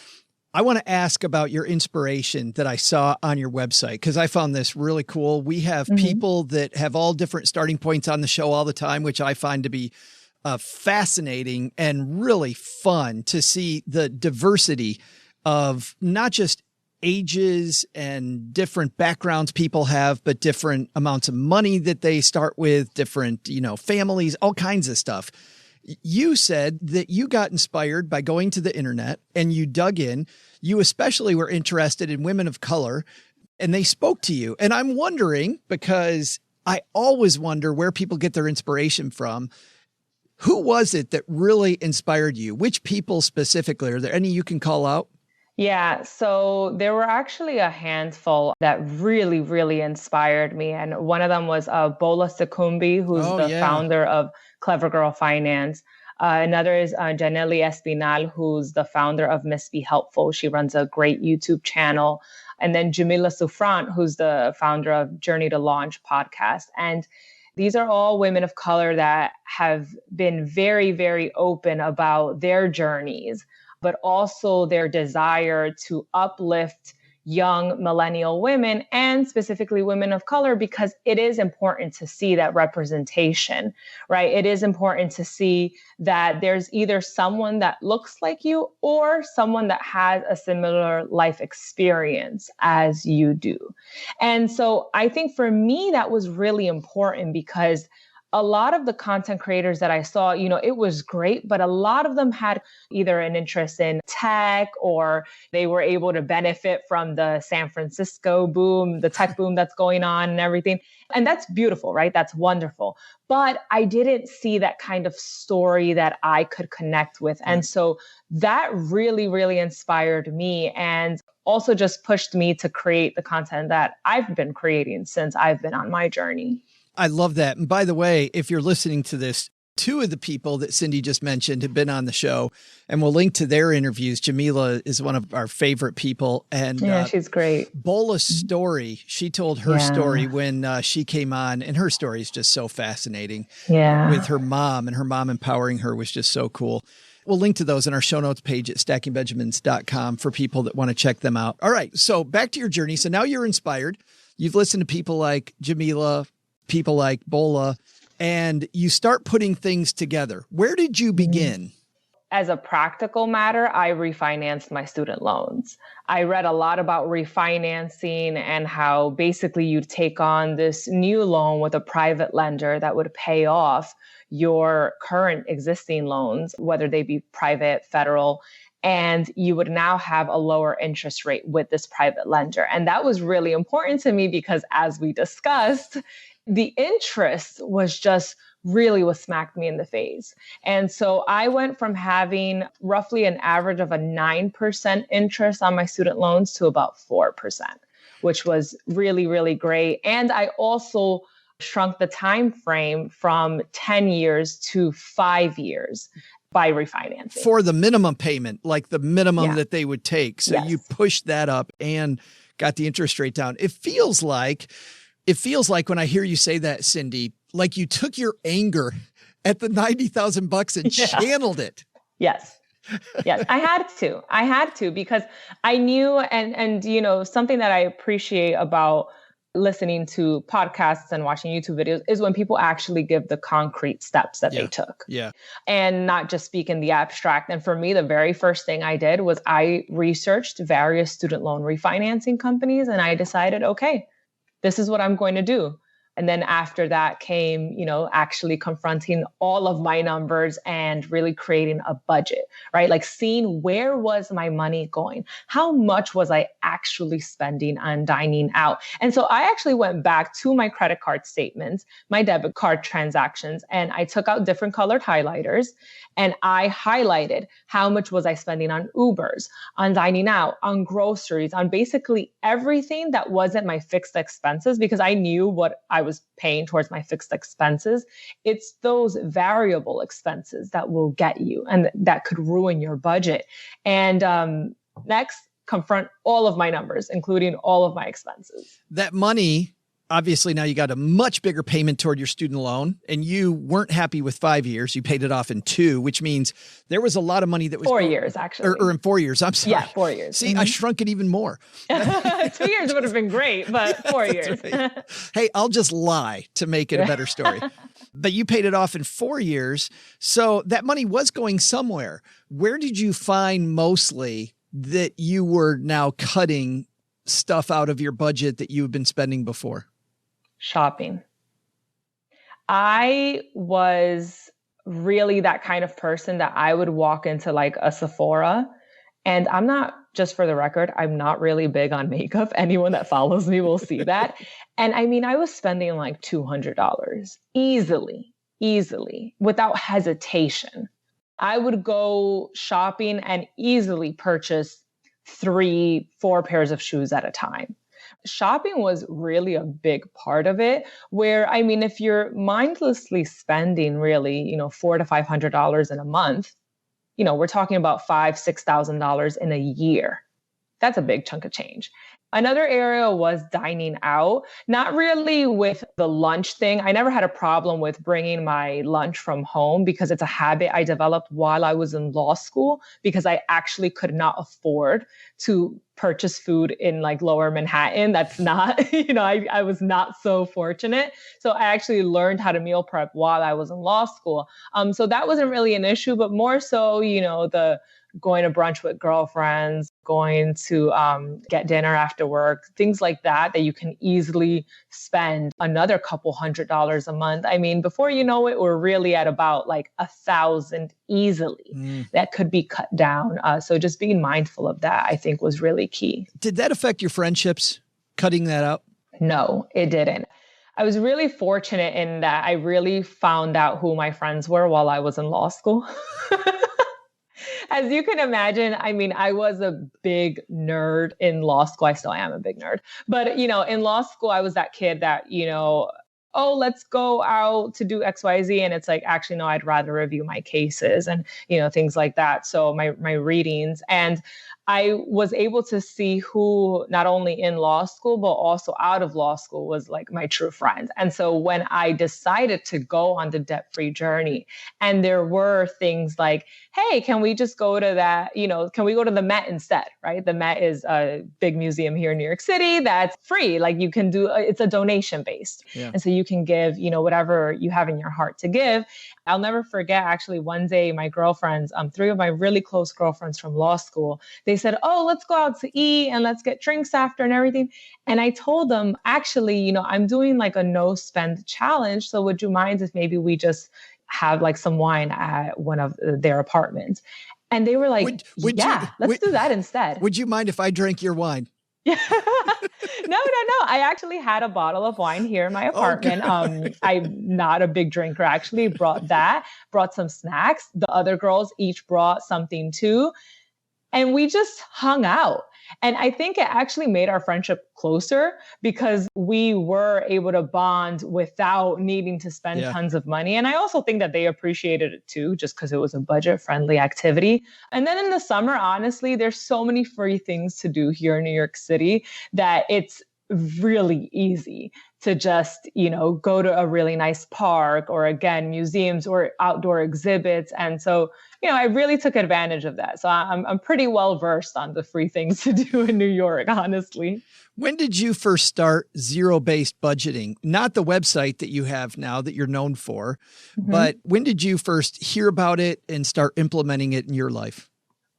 I want to ask about your inspiration that I saw on your website, because I found this really cool. We have people that have all different starting points on the show all the time, which I find to be fascinating and really fun to see the diversity of not just ages and different backgrounds people have, but different amounts of money that they start with, different, families, all kinds of stuff. You said that you got inspired by going to the internet and you dug in. You especially were interested in women of color and they spoke to you. And I'm wondering, because I always wonder where people get their inspiration from. Who was it that really inspired you? Which people specifically? Are there any you can call out? Yeah, so there were actually a handful that really, really inspired me. And one of them was Bola Sukumbi, who's founder of Clever Girl Finance. Another is Janely Espinal, who's the founder of Miss Be Helpful. She runs a great YouTube channel. And then Jamila Sufrant, who's the founder of Journey to Launch podcast. And these are all women of color that have been very, very open about their journeys, but also their desire to uplift young millennial women and specifically women of color, because it is important to see that representation, right? It is important to see that there's either someone that looks like you or someone that has a similar life experience as you do. And so I think for me, that was really important because a lot of the content creators that I saw, it was great, but a lot of them had either an interest in tech or they were able to benefit from the San Francisco boom, the tech boom that's going on and everything. And that's beautiful, right? That's wonderful. But I didn't see that kind of story that I could connect with. And so that really, really inspired me and also just pushed me to create the content that I've been creating since I've been on my journey. I love that. And by the way, if you're listening to this, two of the people that Cindy just mentioned have been on the show, and we'll link to their interviews. Jamila is one of our favorite people. And she's great. Bola's story, she told her story when she came on, and her story is just so fascinating. Yeah. With her mom, and her mom empowering her was just so cool. We'll link to those in our show notes page at stackingbenjamins.com for people that want to check them out. All right. So back to your journey. So now you're inspired. You've listened to people like Jamila, people like Bola, and you start putting things together. Where did you begin? As a practical matter, I refinanced my student loans. I read a lot about refinancing and how basically you'd take on this new loan with a private lender that would pay off your current existing loans, whether they be private, federal, and you would now have a lower interest rate with this private lender. And that was really important to me because, as we discussed, the interest was just really what smacked me in the face. And so I went from having roughly an average of a 9% interest on my student loans to about 4%, which was really, really great. And I also shrunk the time frame from 10 years to 5 years by refinancing. For the minimum payment, like the minimum that they would take. So you pushed that up and got the interest rate down. It feels like when I hear you say that, Cindy, like you took your anger at the $90,000 and channeled it. Yes. Yes, I had to because I knew, and something that I appreciate about listening to podcasts and watching YouTube videos is when people actually give the concrete steps that they took. Yeah. And not just speak in the abstract. And for me, the very first thing I did was I researched various student loan refinancing companies, and I decided, okay, this is what I'm going to do. And then after that came, actually confronting all of my numbers and really creating a budget, right? Like seeing where was my money going? How much was I actually spending on dining out? And so I actually went back to my credit card statements, my debit card transactions, and I took out different colored highlighters and I highlighted how much was I spending on Ubers, on dining out, on groceries, on basically everything that wasn't my fixed expenses, because I knew what I was paying towards my fixed expenses. It's those variable expenses that will get you and that could ruin your budget. And next, confront all of my numbers, including all of my expenses. That money, obviously now you got a much bigger payment toward your student loan, and you weren't happy with 5 years. You paid it off in 2, which means there was a lot of money that was 4 years, actually. Or in 4 years. I'm sorry. Yeah, 4 years. See, I shrunk it even more. 2 years would have been great, but 4 years. Right. Hey, I'll just lie to make it a better story. But you paid it off in 4 years. So that money was going somewhere. Where did you find mostly that you were now cutting stuff out of your budget that you had been spending before? Shopping. I was really that kind of person that I would walk into like a Sephora, and I'm not, just for the record, I'm not really big on makeup. Anyone that follows me will see that. And I mean, I was spending like $200 easily, without hesitation. I would go shopping and easily purchase 3-4 pairs of shoes at a time. Shopping was really a big part of it, where, I mean, if you're mindlessly spending really, $400 to $500 in a month, we're talking about $5,000-$6,000 in a year. That's a big chunk of change. Another area was dining out, not really with the lunch thing. I never had a problem with bringing my lunch from home because it's a habit I developed while I was in law school, because I actually could not afford to purchase food in like lower Manhattan. That's not, I was not so fortunate. So I actually learned how to meal prep while I was in law school. So that wasn't really an issue, but more so, the going to brunch with girlfriends, going to get dinner after work, things like that you can easily spend another couple $100 a month. I mean, before you know it, we're really at about like 1,000 easily. That could be cut down. So just being mindful of that, I think, was really key. Did that affect your friendships, cutting that out? No, it didn't. I was really fortunate in that I really found out who my friends were while I was in law school. As you can imagine, I mean, I was a big nerd in law school. I still am a big nerd. But, in law school, I was that kid that, oh, let's go out to do XYZ. And it's like, actually, no, I'd rather review my cases and, things like that. So my readings. And I was able to see who not only in law school, but also out of law school was like my true friends. And so when I decided to go on the debt-free journey, and there were things like, hey, can we just go to that, can we go to the Met instead, right? The Met is a big museum here in New York City that's free. Like you can do, it's a donation based. Yeah. And so you can give, whatever you have in your heart to give. I'll never forget, actually, one day, my girlfriends, 3 of my really close girlfriends from law school, they said, oh, let's go out to eat and let's get drinks after and everything. And I told them, actually, I'm doing like a no spend challenge. So would you mind if maybe we just have like some wine at one of their apartments? And they were like, let's do that instead. Would you mind if I drank your wine? No. I actually had a bottle of wine here in my apartment. I'm not a big drinker, actually. Brought some snacks. The other girls each brought something too. And we just hung out. And I think it actually made our friendship closer because we were able to bond without needing to spend tons of money. And I also think that they appreciated it too, just because it was a budget-friendly activity. And then in the summer, honestly, there's so many free things to do here in New York City that it's really easy to just, go to a really nice park or again, museums or outdoor exhibits. And so, I really took advantage of that. So I'm pretty well versed on the free things to do in New York, honestly. When did you first start zero-based budgeting? Not the website that you have now that you're known for, but when did you first hear about it and start implementing it in your life?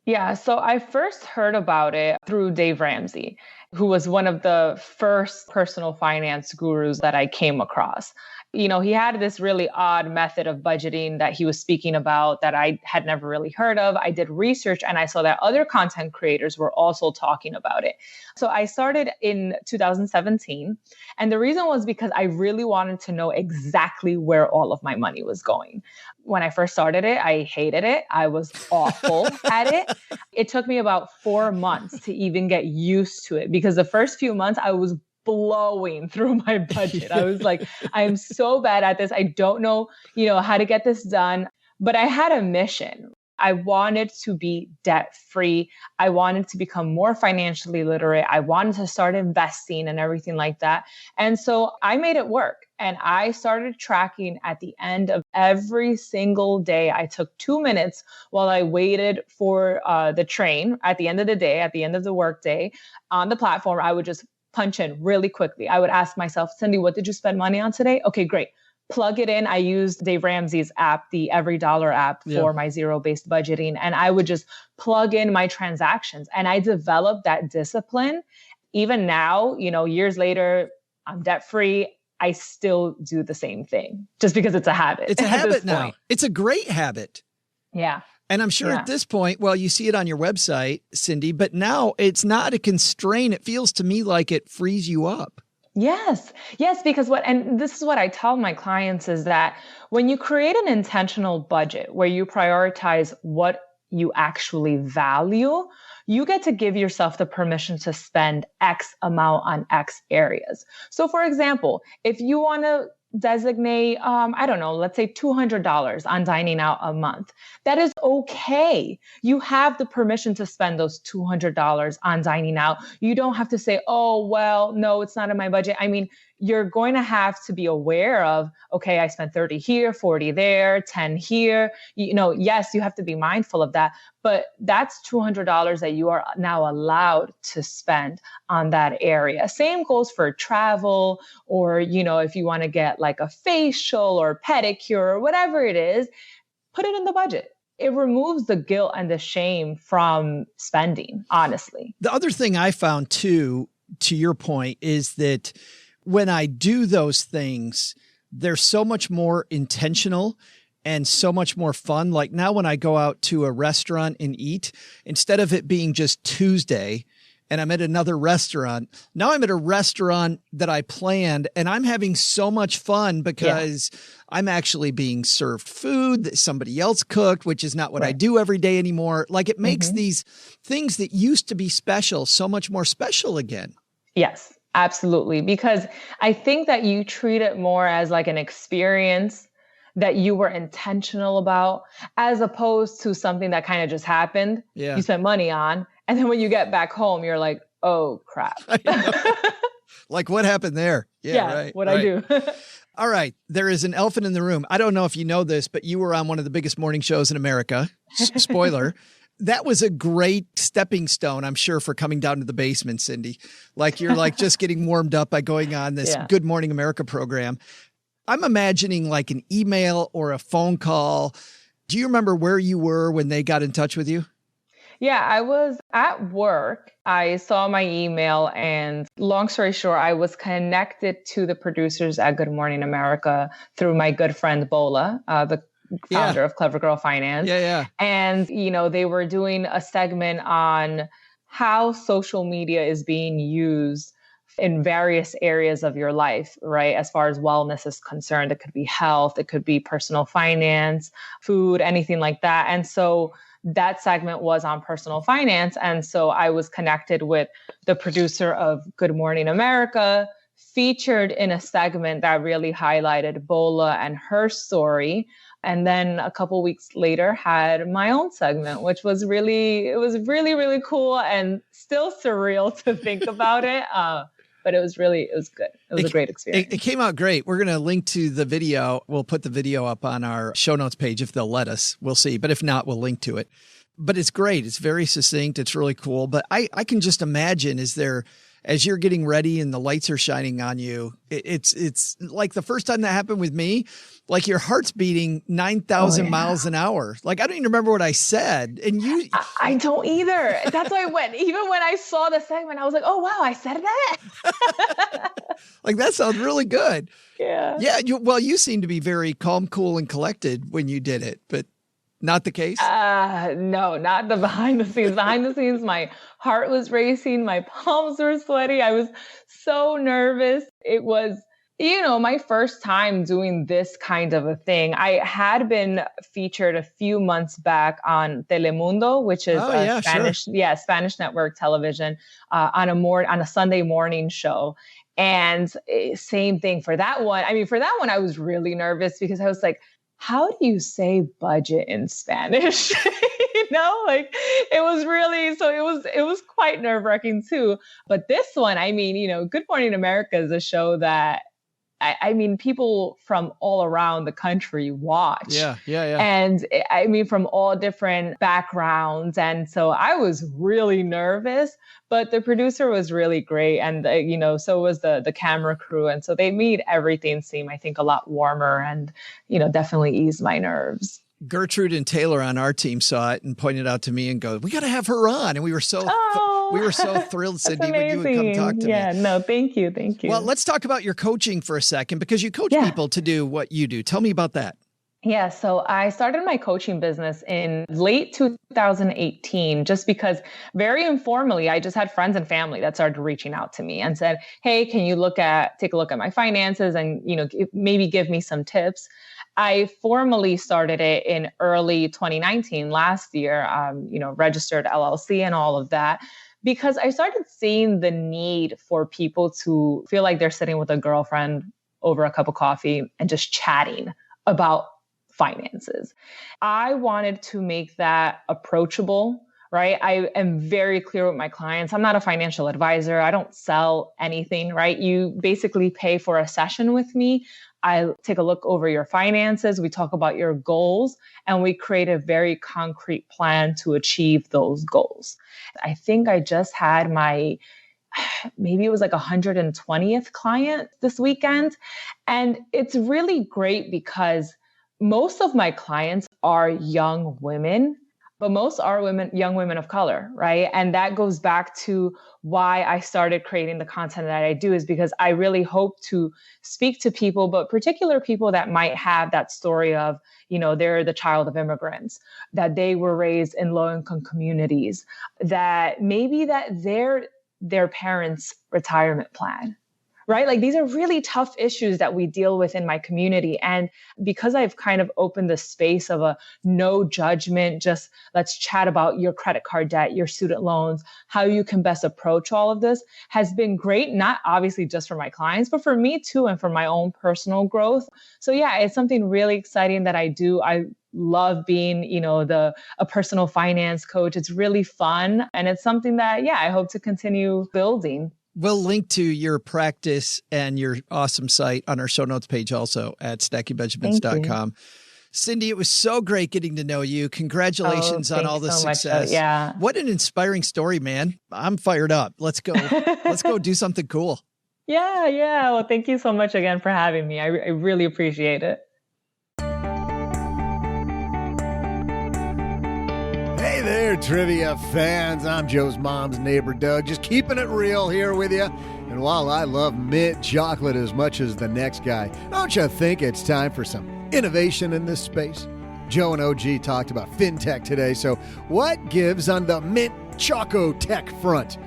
Yeah, so I first heard about it through Dave Ramsey, who was one of the first personal finance gurus that I came across. He had this really odd method of budgeting that he was speaking about that I had never really heard of. I did research and I saw that other content creators were also talking about it. So I started in 2017. And the reason was because I really wanted to know exactly where all of my money was going. When I first started it, I hated it. I was awful at it. It took me about 4 months to even get used to it because the first few months I was blowing through my budget. I was like, I'm so bad at this. I don't know, how to get this done. But I had a mission. I wanted to be debt free. I wanted to become more financially literate. I wanted to start investing and everything like that. And so I made it work. And I started tracking at the end of every single day. I took 2 minutes while I waited for the train at the end of the day, at the end of the workday on the platform. I would just punch in really quickly. I would ask myself, Cindy, what did you spend money on today? Okay, great. Plug it in. I used Dave Ramsey's app, the Every Dollar app for my zero-based budgeting. And I would just plug in my transactions. And I developed that discipline. Even now, years later, I'm debt-free. I still do the same thing just because it's a habit. It's a habit now. It's a great habit. Yeah. And I'm sure at this point, well, you see it on your website, Cindy, but now it's not a constraint. It feels to me like it frees you up. Yes, because and this is what I tell my clients is that when you create an intentional budget where you prioritize what you actually value, you get to give yourself the permission to spend X amount on X areas. So for example, if you want to designate, let's say $200 on dining out a month. That is okay. You have the permission to spend those $200 on dining out. You don't have to say, oh, well, no, it's not in my budget. I mean, you're going to have to be aware of, okay, I spent 30 here, 40 there, 10 here. Yes, you have to be mindful of that, but that's $200 that you are now allowed to spend on that area. Same goes for travel or, if you want to get like a facial or pedicure or whatever it is, put it in the budget. It removes the guilt and the shame from spending, honestly. The other thing I found too, to your point, is that when I do those things, they're so much more intentional and so much more fun. Like now when I go out to a restaurant and eat, instead of it being just Tuesday and I'm at another restaurant, now I'm at a restaurant that I planned and I'm having so much fun because I'm actually being served food that somebody else cooked, which is not what I do every day anymore. Like it makes these things that used to be special so much more special again. Yes. Absolutely. Because I think that you treat it more as like an experience that you were intentional about, as opposed to something that kind of just happened. You spent money on. And then when you get back home, you're like, oh, crap. Like what happened there? I do. All right. There is an elephant in the room. I don't know if you know this, but you were on one of the biggest morning shows in America. Spoiler. That was a great stepping stone, I'm sure, for coming down to the basement, Cindy. Like you're like just getting warmed up by going on this Good Morning America program. I'm imagining like an email or a phone call. Do you remember where you were when they got in touch with you? Yeah, I was at work. I saw my email and long story short, I was connected to the producers at Good Morning America through my good friend Bola, the founder of Clever Girl Finance. And, they were doing a segment on how social media is being used in various areas of your life, right? As far as wellness is concerned, it could be health, it could be personal finance, food, anything like that. And so that segment was on personal finance. And so I was connected with the producer of Good Morning America, featured in a segment that really highlighted Bola and her story. And then a couple weeks later had my own segment, which was really, really cool and still surreal to think about it. but it was good. It was a great experience. It came out great. We're going to link to the video. We'll put the video up on our show notes page if they'll let us. We'll see. But if not, we'll link to it. But it's great. It's very succinct. It's really cool. But I can just imagine, as you're getting ready and the lights are shining on you, it's like the first time that happened with me, like your heart's beating 9,000 miles an hour. Like, I don't even remember what I said. And I don't either. That's why even when I saw the segment, I was like, oh, wow, I said that. Like, that sounds really good. Yeah. Yeah. You seem to be very calm, cool, and collected when you did it, but not the case? No, not the behind the scenes. Behind the scenes, my heart was racing. My palms were sweaty. I was so nervous. It was, my first time doing this kind of a thing. I had been featured a few months back on Telemundo, which is Spanish network television, on a Sunday morning show. And same thing for that one. I mean, for that one, I was really nervous because I was like, how do you say budget in Spanish? It was really, so it was quite nerve-wracking too. But this one, I mean, Good Morning America is a show that people from all around the country watch. Yeah. And I mean, from all different backgrounds. And so I was really nervous, but the producer was really great. And, so was the camera crew. And so they made everything seem, I think, a lot warmer and, definitely eased my nerves. Gertrude and Taylor on our team saw it and pointed out to me and go, we got to have her on. And we were so thrilled, Cindy, when you would come talk to me. Yeah, no, thank you. Well, let's talk about your coaching for a second, because you coach people to do what you do. Tell me about that. Yeah, so I started my coaching business in late 2018, just because very informally, I just had friends and family that started reaching out to me and said, hey, can you take a look at my finances and, maybe give me some tips. I formally started it in early 2019, last year, registered LLC and all of that, because I started seeing the need for people to feel like they're sitting with a girlfriend over a cup of coffee and just chatting about finances. I wanted to make that approachable, right? I am very clear with my clients. I'm not a financial advisor. I don't sell anything, right? You basically pay for a session with me. I take a look over your finances. We talk about your goals, and we create a very concrete plan to achieve those goals. I think I just had maybe it was like 120th client this weekend. And it's really great because most of my clients are young women, but most are young women of color, right? And that goes back to why I started creating the content that I do, is because I really hope to speak to people, but particular people that might have that story of, they're the child of immigrants, that they were raised in low-income communities, that maybe that their parents' retirement plan. Right? Like, these are really tough issues that we deal with in my community. And because I've kind of opened the space of a no judgment, just let's chat about your credit card debt, your student loans, how you can best approach all of this, has been great, not obviously just for my clients, but for me too, and for my own personal growth. So yeah, it's something really exciting that I do. I love being, a personal finance coach. It's really fun. And it's something that, I hope to continue building. We'll link to your practice and your awesome site on our show notes page also at stackingbenjamins.com. Cindy, it was so great getting to know you. Congratulations on all the success. What an inspiring story, man. I'm fired up. Let's go. Let's go do something cool. Yeah. Well, thank you so much again for having me. I really appreciate it. Hey there, trivia fans. I'm Joe's mom's neighbor, Doug, just keeping it real here with you. And while I love mint chocolate as much as the next guy, don't you think it's time for some innovation in this space? Joe and OG talked about fintech today, so what gives on the mint choco tech front?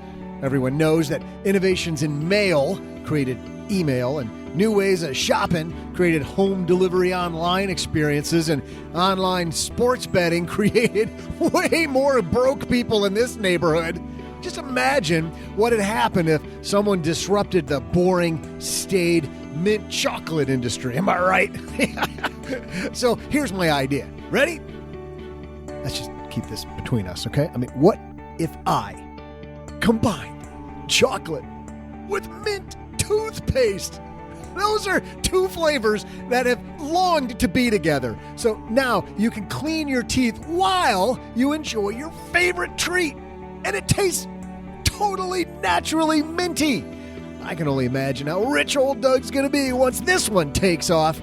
Everyone knows that innovations in mail created email, and new ways of shopping created home delivery online experiences, and online sports betting created way more broke people in this neighborhood. Just imagine what had happened if someone disrupted the boring, staid mint chocolate industry. Am I right? So here's my idea. Ready? Let's just keep this between us, okay? I mean, what if I combined chocolate, with mint toothpaste. Those are two flavors that have longed to be together. So now you can clean your teeth while you enjoy your favorite treat. And it tastes totally naturally minty. I can only imagine how rich old Doug's going to be once this one takes off.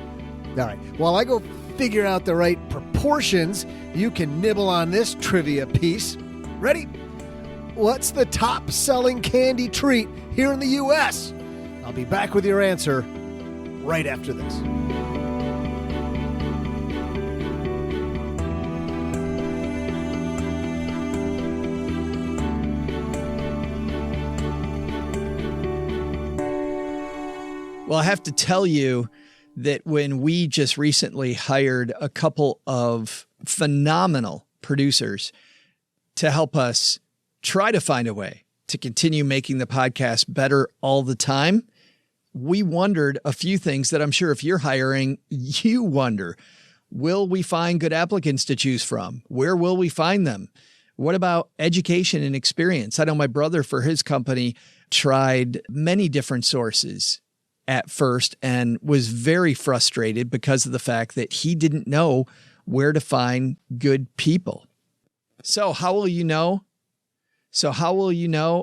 All right, while I go figure out the right proportions, you can nibble on this trivia piece. Ready? What's the top-selling candy treat here in the U.S.? I'll be back with your answer right after this. Well, I have to tell you that when we just recently hired a couple of phenomenal producers to help us try to find a way to continue making the podcast better all the time, we wondered a few things that I'm sure if you're hiring, you wonder. Will we find good applicants to choose from? Where will we find them? What about education and experience? I know my brother for his company tried many different sources at first and was very frustrated because of the fact that he didn't know where to find good people. So how will you know?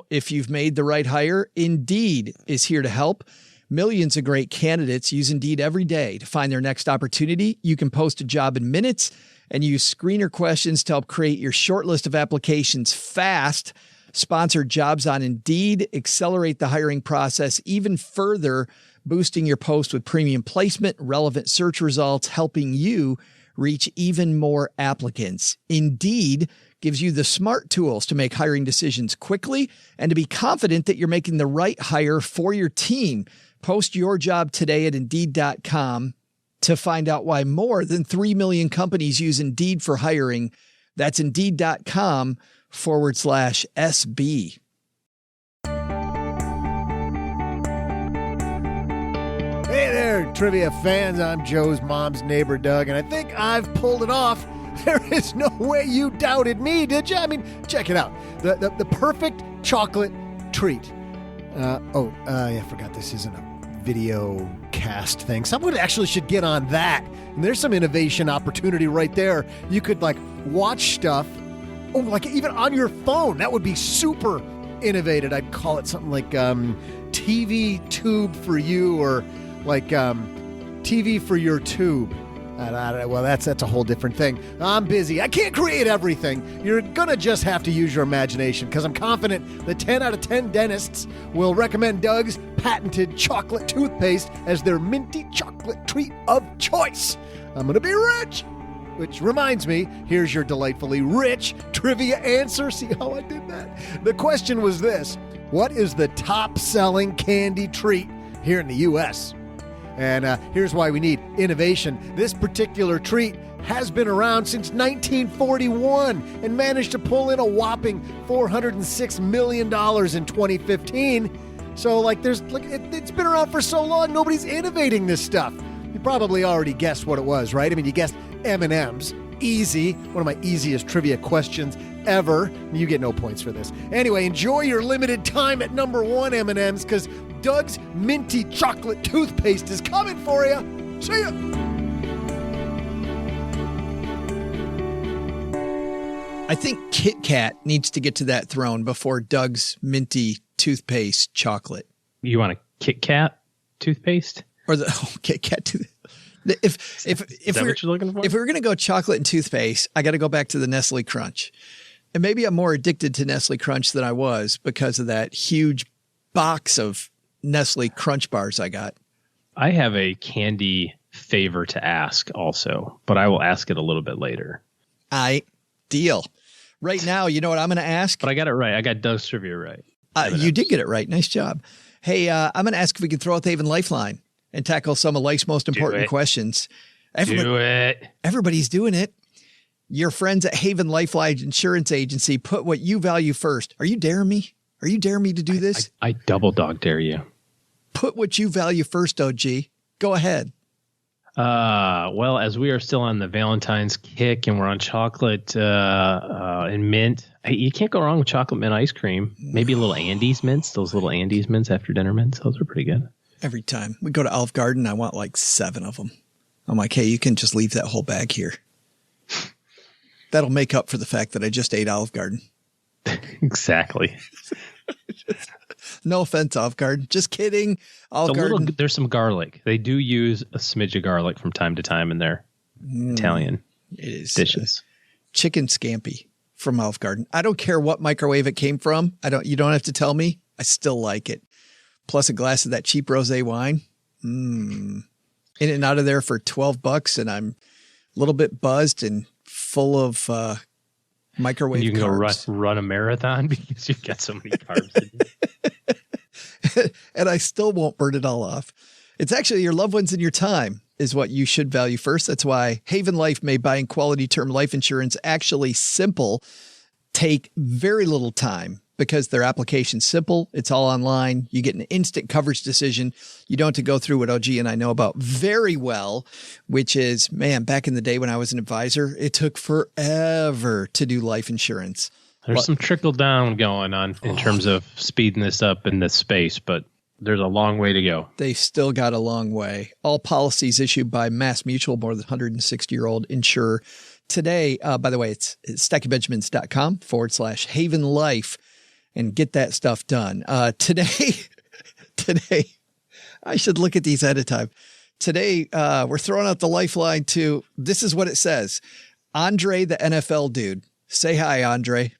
If you've made the right hire? Indeed is here to help. Millions of great candidates use Indeed every day to find their next opportunity. You can post a job in minutes and use screener questions to help create your short list of applications fast. Sponsored jobs on Indeed accelerate the hiring process even further, boosting your post with premium placement, relevant search results, helping you reach even more applicants. Indeed gives you the smart tools to make hiring decisions quickly and to be confident that you're making the right hire for your team. Post your job today at Indeed.com to find out why more than 3 million companies use Indeed for hiring. That's Indeed.com/SB. Hey there, trivia fans. I'm Joe's mom's neighbor, Doug, and I think I've pulled it off. There is no way you doubted me, did you? I mean, check it out. The perfect chocolate treat. I forgot this isn't a video cast thing. Someone actually should get on that. And there's some innovation opportunity right there. You could, watch stuff, even on your phone. That would be super innovative. I'd call it something like TV Tube for you, or TV for your tube. Well, that's a whole different thing. I'm busy. I can't create everything. You're going to just have to use your imagination, because I'm confident that 10 out of 10 dentists will recommend Doug's patented chocolate toothpaste as their minty chocolate treat of choice. I'm going to be rich. Which reminds me, here's your delightfully rich trivia answer. See how I did that? The question was this: what is the top-selling candy treat here in the U.S.? And here's why we need innovation. This particular treat has been around since 1941 and managed to pull in a whopping $406 million in 2015. So, it's been around for so long, nobody's innovating this stuff. You probably already guessed what it was, right? I mean, you guessed M&M's. Easy. One of my easiest trivia questions ever. You get no points for this. Anyway, enjoy your limited time at number one, M&M's, because Doug's minty chocolate toothpaste is coming for you. See ya. I think Kit Kat needs to get to that throne before Doug's minty toothpaste chocolate. You want a Kit Kat toothpaste? Or the Kit Kat toothpaste. If what you're looking for? If we were going to go chocolate and toothpaste, I got to go back to the Nestle Crunch. And maybe I'm more addicted to Nestle Crunch than I was because of that huge box of Nestle Crunch bars I got. I have a candy favor to ask also, but I will ask it a little bit later. Deal. Right now, you know what I'm going to ask? But I got it right. I got Doug's trivia right. You did get it right. Nice job. Hey, I'm going to ask if we can throw out the Haven Lifeline and tackle some of life's most important questions. Do it. Everybody's doing it. Your friends at Haven Lifeline Insurance Agency put what you value first. Are you daring me? Are you daring me to do this? I double dog dare you. Put what you value first, OG. Go ahead. Well, as we are still on the Valentine's kick and we're on chocolate and mint, you can't go wrong with chocolate mint ice cream. Maybe a little Andes mints, those little Andes mints after dinner mints. Those are pretty good. Every time we go to Olive Garden, I want like 7 of them. I'm like, hey, you can just leave that whole bag here. That'll make up for the fact that I just ate Olive Garden. Exactly. No offense, Olive Garden. Just kidding. Olive Garden. There's some garlic. They do use a smidge of garlic from time to time in their Italian dishes. Chicken scampi from Olive Garden. I don't care what microwave it came from. You don't have to tell me. I still like it. Plus a glass of that cheap rosé wine. In and out of there for $12, and I'm a little bit buzzed and full of microwave you can carbs. Go run a marathon because you've got so many carbs in you. And I still won't burn it all off. It's actually your loved ones and your time is what you should value first. That's why Haven Life made buying quality term life insurance actually simple, take very little time because their application's simple. It's all online. You get an instant coverage decision. You don't have to go through what OG and I know about very well, which is, man, back in the day when I was an advisor, it took forever to do life insurance. There's some trickle down going on in terms of speeding this up in this space, but there's a long way to go. They've still got a long way. All policies issued by Mass Mutual, more than 160-year-old insurer. Today, by the way, it's stackingbenjamins.com/Haven Life and get that stuff done. Today, I should look at these ahead of time. Today, we're throwing out the lifeline to, this is what it says. Andre, the NFL dude. Say hi, Andre.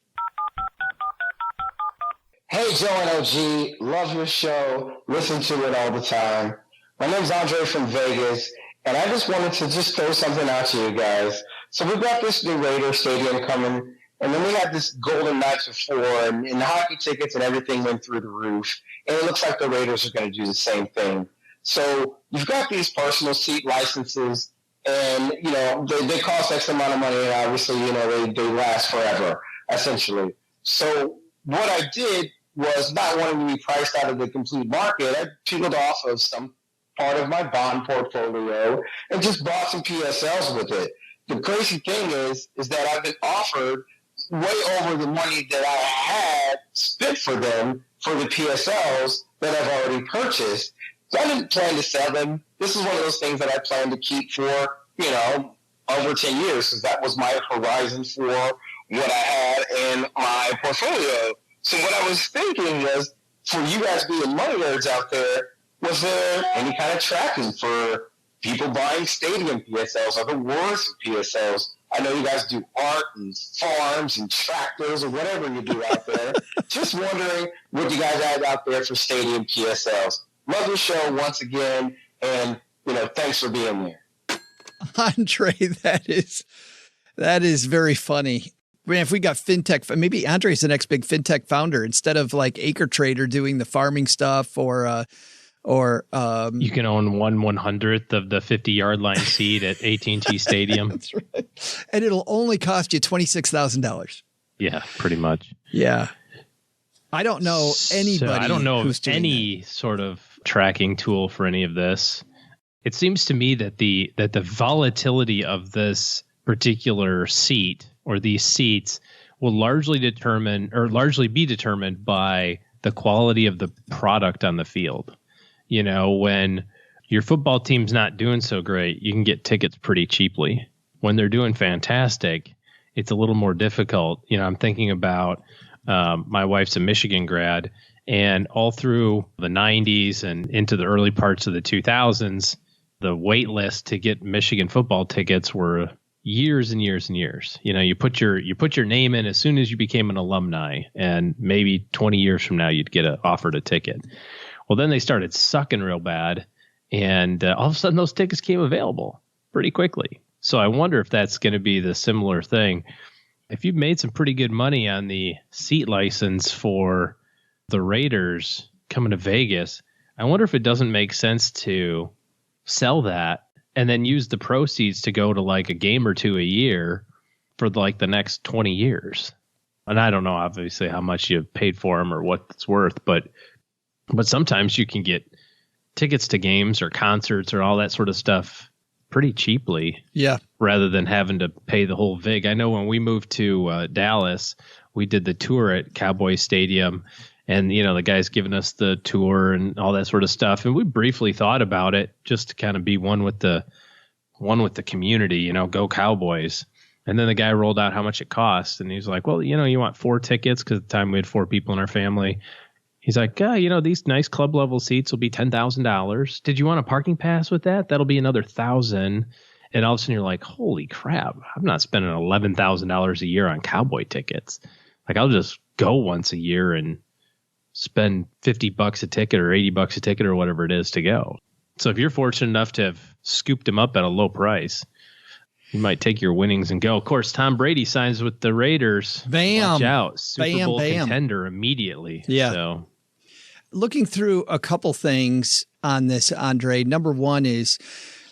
Hey, Joe and OG, love your show, listen to it all the time. My name's Andre from Vegas, and I just wanted to throw something out to you guys. So we've got this new Raider Stadium coming, and then we had this Golden Knights before, and the hockey tickets and everything went through the roof, and it looks like the Raiders are going to do the same thing. So you've got these personal seat licenses, and, they cost X amount of money, and obviously, they last forever, essentially. So what I did was, not wanting to be priced out of the complete market, I peeled off of some part of my bond portfolio and just bought some PSLs with it. The crazy thing is that I've been offered way over the money that I had spent for them for the PSLs that I've already purchased. So I didn't plan to sell them. This is one of those things that I plan to keep for, over 10 years, because that was my horizon for what I had in my portfolio. So what I was thinking was, for you guys being money nerds out there, was there any kind of tracking for people buying stadium PSLs or the worth of PSLs? I know you guys do art and farms and tractors or whatever you do out there. Just wondering what you guys have out there for stadium PSLs. Love your show once again, and thanks for being there. Andre, that is very funny. Man, if we got fintech, maybe Andre's the next big fintech founder instead of like Acre Trader doing the farming stuff or you can own 1/100th of the 50-yard line seat at AT&T Stadium. That's right. And it'll only cost you $26,000. Yeah, pretty much. Yeah. I don't know anybody. So I don't know of any sort of tracking tool for any of this. It seems to me that the volatility of this particular seat or these seats will largely be determined by the quality of the product on the field. When your football team's not doing so great, you can get tickets pretty cheaply. When they're doing fantastic, it's a little more difficult. I'm thinking about my wife's a Michigan grad, and all through the 90s and into the early parts of the 2000s, the wait list to get Michigan football tickets were years and years and years. You put your name in as soon as you became an alumni, and maybe 20 years from now you'd get offered a ticket. Well, then they started sucking real bad, and all of a sudden those tickets came available pretty quickly. So I wonder if that's going to be the similar thing. If you've made some pretty good money on the seat license for the Raiders coming to Vegas, I wonder if it doesn't make sense to sell that and then use the proceeds to go to like a game or two a year for like the next 20 years. And I don't know, obviously, how much you've paid for them or what it's worth, but sometimes you can get tickets to games or concerts or all that sort of stuff pretty cheaply. Yeah. Rather than having to pay the whole vig. I know when we moved to Dallas, we did the tour at Cowboy Stadium, and the guy's giving us the tour and all that sort of stuff. And we briefly thought about it just to kind of be one with the community, go Cowboys. And then the guy rolled out how much it cost, and he's like, well, you want 4 tickets, because at the time we had 4 people in our family. He's like, these nice club level seats will be $10,000. Did you want a parking pass with that? That'll be another $1,000. And all of a sudden you're like, holy crap, I'm not spending $11,000 a year on Cowboy tickets. Like, I'll just go once a year and spend $50 a ticket or $80 a ticket or whatever it is to go. So if you're fortunate enough to have scooped them up at a low price, you might take your winnings and go. Of course, Tom Brady signs with the Raiders. Bam. Watch out. Super Bowl contender immediately. Yeah. So, looking through a couple things on this, Andre, number one is,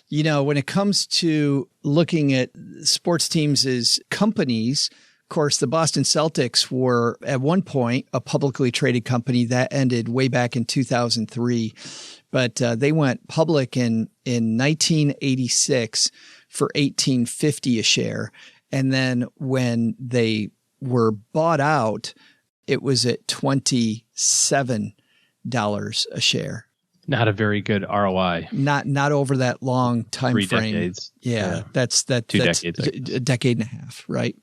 when it comes to looking at sports teams as companies, of course, the Boston Celtics were at one point a publicly traded company that ended way back in 2003. But they went public in 1986 for $18.50 a share. And then when they were bought out, it was at $27 a share. Not a very good ROI. Not over that long time 3 frame. decades. Yeah, that's 2 decades. A decade and a half, right?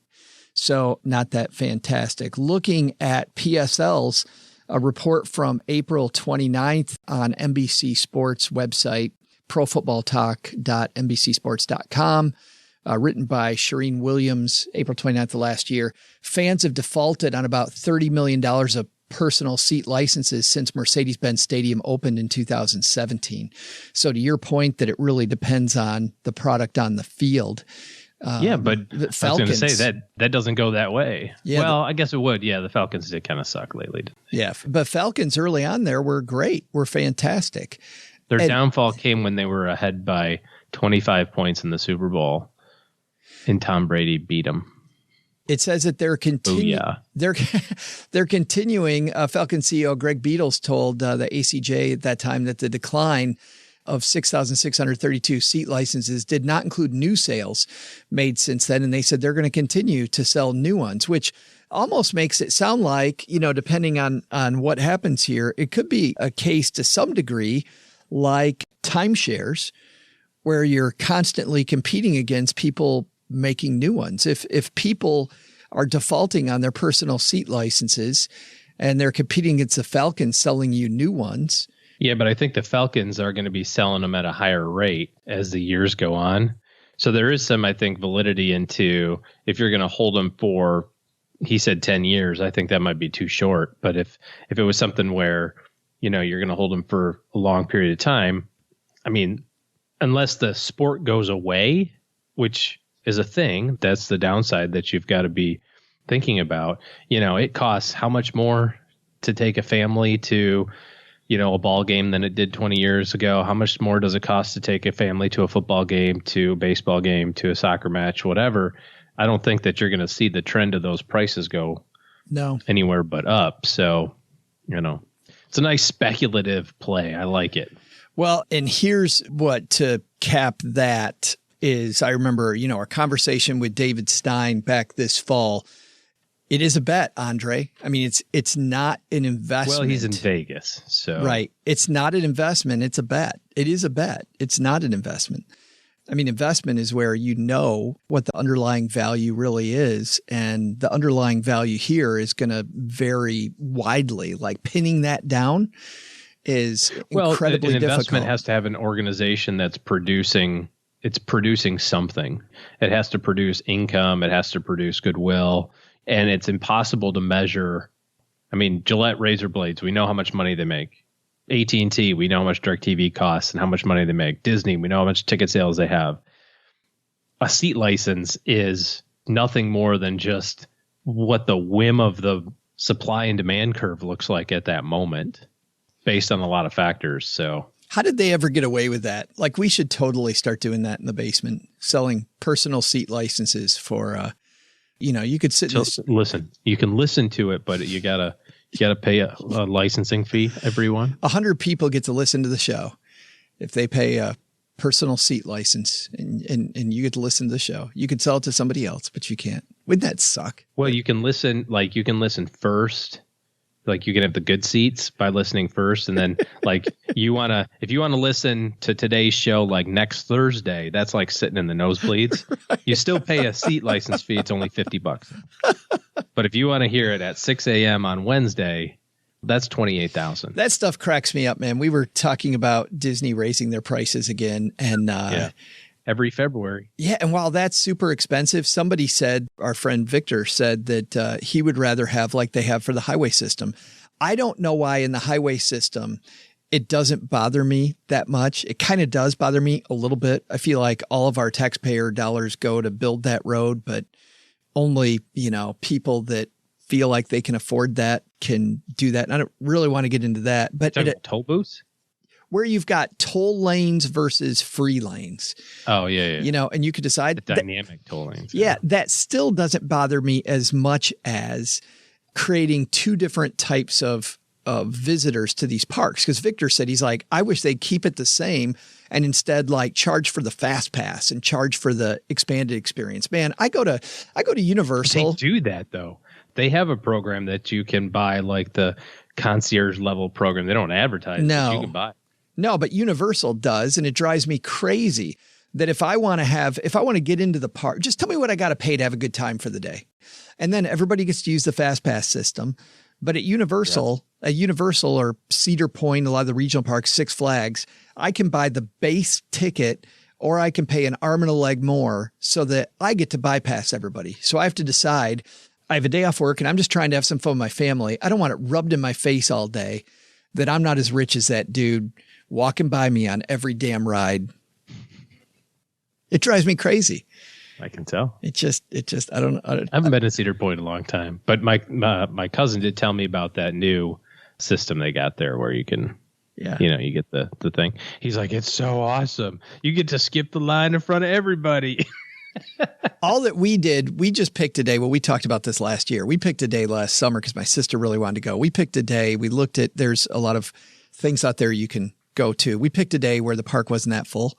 So not that fantastic. Looking at PSL's a report from April 29th on NBC Sports website, profootballtalk.nbcsports.com, written by Shireen Williams, April 29th of last year. Fans have defaulted on about $30 million of personal seat licenses since Mercedes-Benz Stadium opened in 2017. So to your point that it really depends on the product on the field. Yeah, but I was going to say that doesn't go that way. Yeah, well, I guess it would. Yeah, the Falcons did kind of suck lately. Yeah, but Falcons early on there were great, were fantastic. Their downfall came when they were ahead by 25 points in the Super Bowl, and Tom Brady beat them. It says that they're continuing. They're continuing. Falcon CEO Greg Beadles told the ACJ at that time that the decline of 6,632 seat licenses did not include new sales made since then. And they said they're going to continue to sell new ones, which almost makes it sound like, depending on what happens here, it could be a case to some degree like timeshares, where you're constantly competing against people making new ones. If people are defaulting on their personal seat licenses and they're competing against the Falcons selling you new ones. Yeah, but I think the Falcons are going to be selling them at a higher rate as the years go on. So there is some, I think, validity into if you're going to hold them for, he said 10 years, I think that might be too short. But if it was something where, you're going to hold them for a long period of time, I mean, unless the sport goes away, which is a thing, that's the downside that you've got to be thinking about. It costs how much more to take a family to, a ball game than it did 20 years ago? How much more does it cost to take a family to a football game, to a baseball game, to a soccer match, whatever? I don't think that you're going to see the trend of those prices go anywhere but up. So, it's a nice speculative play. I like it. Well, and here's what to cap that is, I remember, our conversation with David Stein back this fall. It is a bet, Andre. I mean, it's not an investment. Well, he's in Vegas, so. Right. It's not an investment. It's a bet. It is a bet. It's not an investment. I mean, investment is where you know what the underlying value really is. And the underlying value here is going to vary widely. Like pinning that down is incredibly difficult. An investment has to have an organization that's producing something. It has to produce income. It has to produce goodwill. And it's impossible to measure. I mean, Gillette razor blades, we know how much money they make. AT&T, we know how much DirecTV costs and how much money they make. Disney, we know how much ticket sales they have. A seat license is nothing more than just what the whim of the supply and demand curve looks like at that moment, based on a lot of factors. So how did they ever get away with that? Like, we should totally start doing that in the basement, selling personal seat licenses for, you could sit. Listen, you can listen to it, but you gotta pay a licensing fee. Everyone, 100 people get to listen to the show if they pay a personal seat license, and you get to listen to the show. You could sell it to somebody else, but you can't. Wouldn't that suck? Well, you can listen first. Like you can have the good seats by listening first, and then like if you want to listen to today's show like next Thursday, that's like sitting in the nosebleeds. Right. You still pay a seat license fee. It's only $50. But if you want to hear it at 6 a.m. on Wednesday, that's $28,000. That stuff cracks me up, man. We were talking about Disney raising their prices again, and every February. Yeah, and while that's super expensive, somebody said, our friend Victor said that he would rather have like they have for the highway system. I don't know why in the highway system it doesn't bother me that much. It kind of does bother me a little bit. I feel like all of our taxpayer dollars go to build that road, but only, people that feel like they can afford that can do that. And I don't really want to get into that. But toll booths? Where you've got toll lanes versus free lanes. Oh, yeah. And you could decide. The dynamic toll lanes. Yeah, that still doesn't bother me as much as creating two different types of visitors to these parks. Because Victor said, he's like, I wish they'd keep it the same and instead like charge for the fast pass and charge for the expanded experience. Man, I go to Universal. They do that though. They have a program that you can buy, like the concierge level program. They don't advertise. No. But you can buy. No, but Universal does, and it drives me crazy that if I want to get into the park, just tell me what I got to pay to have a good time for the day. And then everybody gets to use the fast pass system. But at Universal, or Cedar Point, a lot of the regional parks, Six Flags, I can buy the base ticket or I can pay an arm and a leg more so that I get to bypass everybody. So I have to decide. I have a day off work and I'm just trying to have some fun with my family. I don't want it rubbed in my face all day that I'm not as rich as that dude walking by me on every damn ride. It drives me crazy. I can tell. It just, I don't know. I haven't been to Cedar Point in a long time, but my cousin did tell me about that new system they got there where you can, you get the thing. He's like, it's so awesome. You get to skip the line in front of everybody. All that we did, we just picked a day. Well, we talked about this last year. We picked a day last summer because my sister really wanted to go. We picked a day. We looked at, there's a lot of things out there you can go to. We picked a day where the park wasn't that full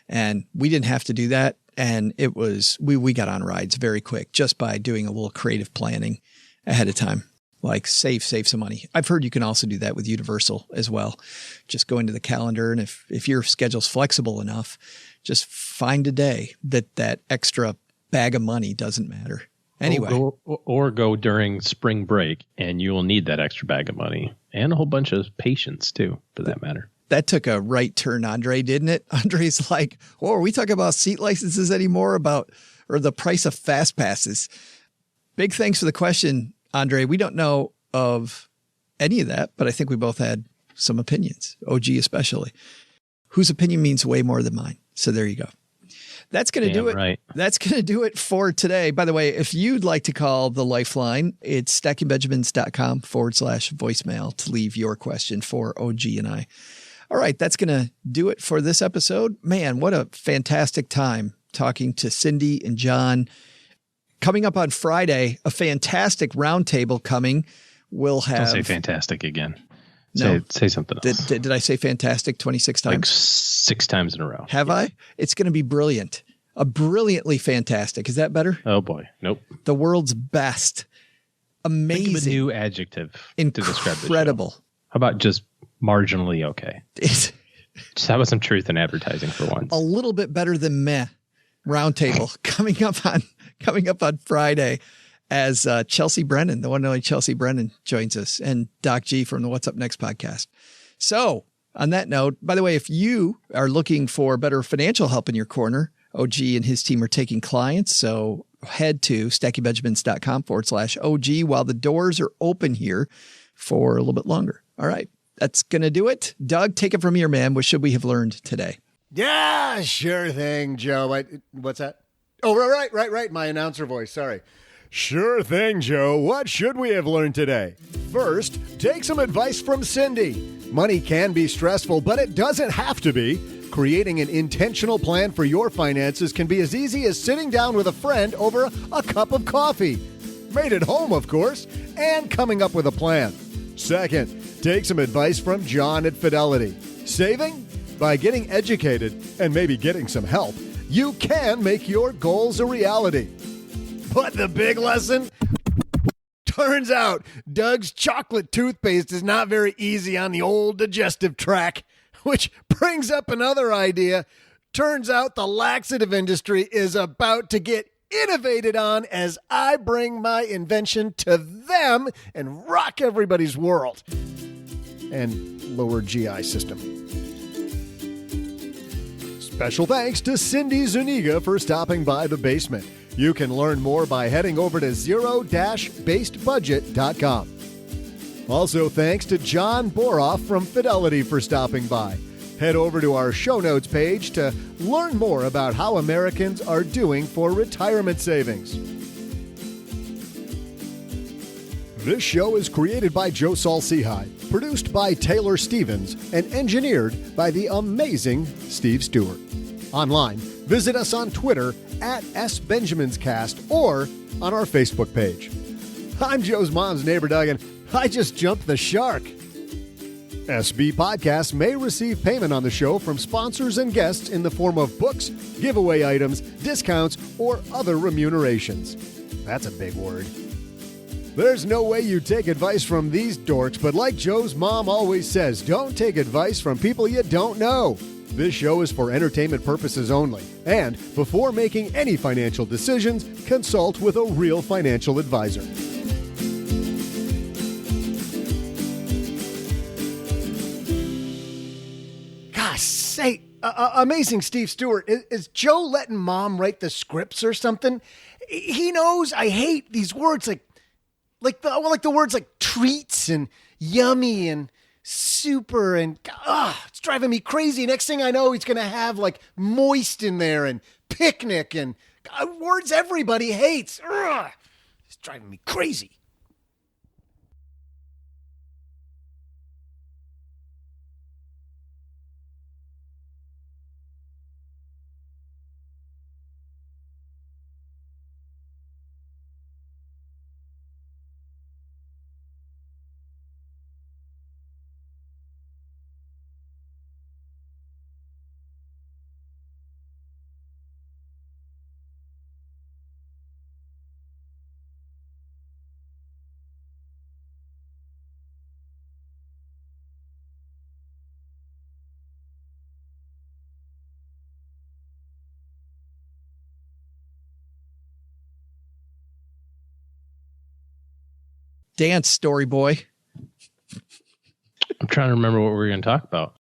and we didn't have to do that. And it was, we got on rides very quick just by doing a little creative planning ahead of time, like save some money. I've heard you can also do that with Universal as well. Just go into the calendar. And if your schedule's flexible enough, just find a day that extra bag of money doesn't matter. Anyway. Or go during spring break and you will need that extra bag of money and a whole bunch of patience too, for that matter. That took a right turn, Andre, didn't it? Andre's like, oh, are we talking about seat licenses anymore or the price of fast passes? Big thanks for the question, Andre. We don't know of any of that, but I think we both had some opinions, OG especially, whose opinion means way more than mine. So there you go. That's going to do it. Right. That's going to do it for today. By the way, if you'd like to call the Lifeline, it's stackingbenjamins.com/voicemail to leave your question for OG and I. All right. That's going to do it for this episode. Man, what a fantastic time talking to Cindy and John. Coming up on Friday, a fantastic roundtable coming. We'll have. Don't say fantastic again. No. Say something else. Did I say fantastic 26 times? Like 6 times in a row. Have I? It's going to be brilliant. A brilliantly fantastic. Is that better? Oh, boy. Nope. The world's best. Amazing. Think of a new adjective to describe this. Incredible. How about just marginally okay? Just have some truth in advertising for once. A little bit better than meh. Roundtable coming up on Friday. As Chelsea Brennan, the one and only Chelsea Brennan, joins us, and Doc G from the What's Up Next podcast. So on that note, by the way, if you are looking for better financial help in your corner, OG and his team are taking clients. So head to stackingbenjamins.com/OG while the doors are open here for a little bit longer. All right. That's going to do it. Doug, take it from here, man. What should we have learned today? Yeah, sure thing, Joe. What's that? Oh, right. My announcer voice. Sorry. Sure thing, Joe. What should we have learned today? First, take some advice from Cindy. Money can be stressful, but it doesn't have to be. Creating an intentional plan for your finances can be as easy as sitting down with a friend over a cup of coffee. Made at home, of course, and coming up with a plan. Second, take some advice from John at Fidelity. Saving? By getting educated and maybe getting some help, you can make your goals a reality. But the big lesson? Turns out Doug's chocolate toothpaste is not very easy on the old digestive tract, which brings up another idea. Turns out the laxative industry is about to get innovated on as I bring my invention to them and rock everybody's world and lower GI system. Special thanks to Cindy Zuniga for stopping by the basement. You can learn more by heading over to zero-basedbudget.com. Also, thanks to John Boroff from Fidelity for stopping by. Head over to our show notes page to learn more about how Americans are doing for retirement savings. This show is created by Joe Saul-Sehy, produced by Taylor Stevens, and engineered by the amazing Steve Stewart. Online, visit us on Twitter at SBenjaminsCast or on our Facebook page. I'm Joe's mom's neighbor, Doug, and I just jumped the shark. SB Podcasts may receive payment on the show from sponsors and guests in the form of books, giveaway items, discounts, or other remunerations. That's a big word. There's no way you take advice from these dorks, but like Joe's mom always says, don't take advice from people you don't know. This show is for entertainment purposes only, and before making any financial decisions, consult with a real financial advisor. Gosh, say, amazing Steve Stewart. Is Joe letting Mom write the scripts or something? He knows I hate these words like the words like treats and yummy and super and it's driving me crazy. Next thing I know, he's going to have like moist in there and picnic and words everybody hates. It's driving me crazy. Dance, story boy. I'm trying to remember what we were going to talk about.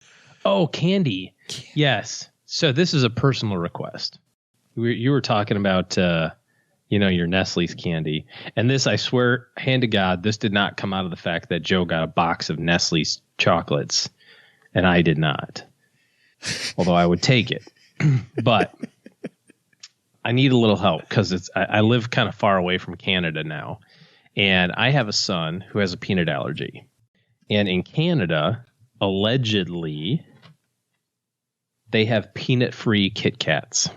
Oh, candy. Yes. So this is a personal request. You were talking about, your Nestle's candy. And this, I swear, hand to God, this did not come out of the fact that Joe got a box of Nestle's chocolates and I did not. Although I would take it. But I need a little help because I live kind of far away from Canada now. And I have a son who has a peanut allergy. And in Canada, allegedly, they have peanut-free Kit Kats.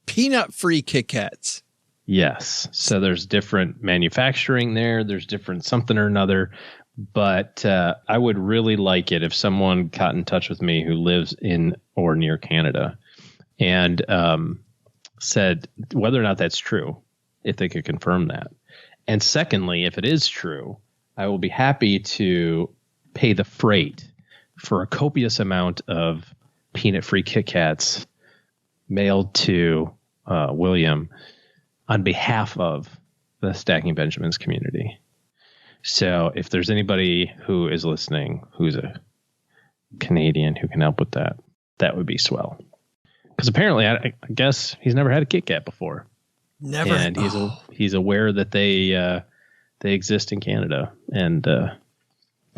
Peanut-free Kit Kats? Yes. So there's different manufacturing there. There's different something or another. But I would really like it if someone got in touch with me who lives in or near Canada and said whether or not that's true. If they could confirm that. And secondly, if it is true, I will be happy to pay the freight for a copious amount of peanut-free Kit Kats mailed to William on behalf of the Stacking Benjamins community. So if there's anybody who is listening who's a Canadian who can help with that, that would be swell. Because apparently, I guess he's never had a Kit Kat before. Never. And he's aware that they exist in Canada. And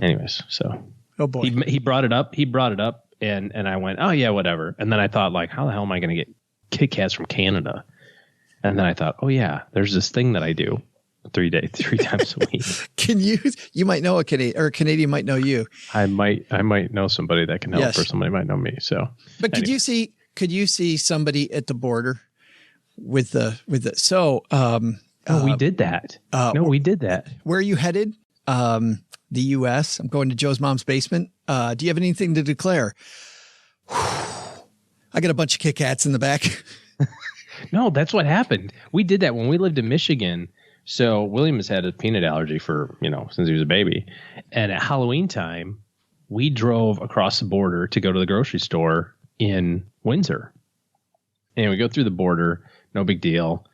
anyways, so oh boy, he brought it up. And I went, oh yeah, whatever. And then I thought, like, how the hell am I going to get Kit Kats from Canada? And then I thought, oh yeah, there's this thing that I do 3 times a week. You might know a Canadian, or a Canadian might know you. I might know somebody that can help, yes. Or somebody might know me. So, but anyway. Could you see somebody at the border? We did that. We did that. Where are you headed? the U.S. I'm going to Joe's mom's basement. Do you have anything to declare? I got a bunch of Kit Kats in the back. No, that's what happened. We did that when we lived in Michigan. So William has had a peanut allergy for, since he was a baby. And at Halloween time, we drove across the border to go to the grocery store in Windsor. And we go through the border, no big deal,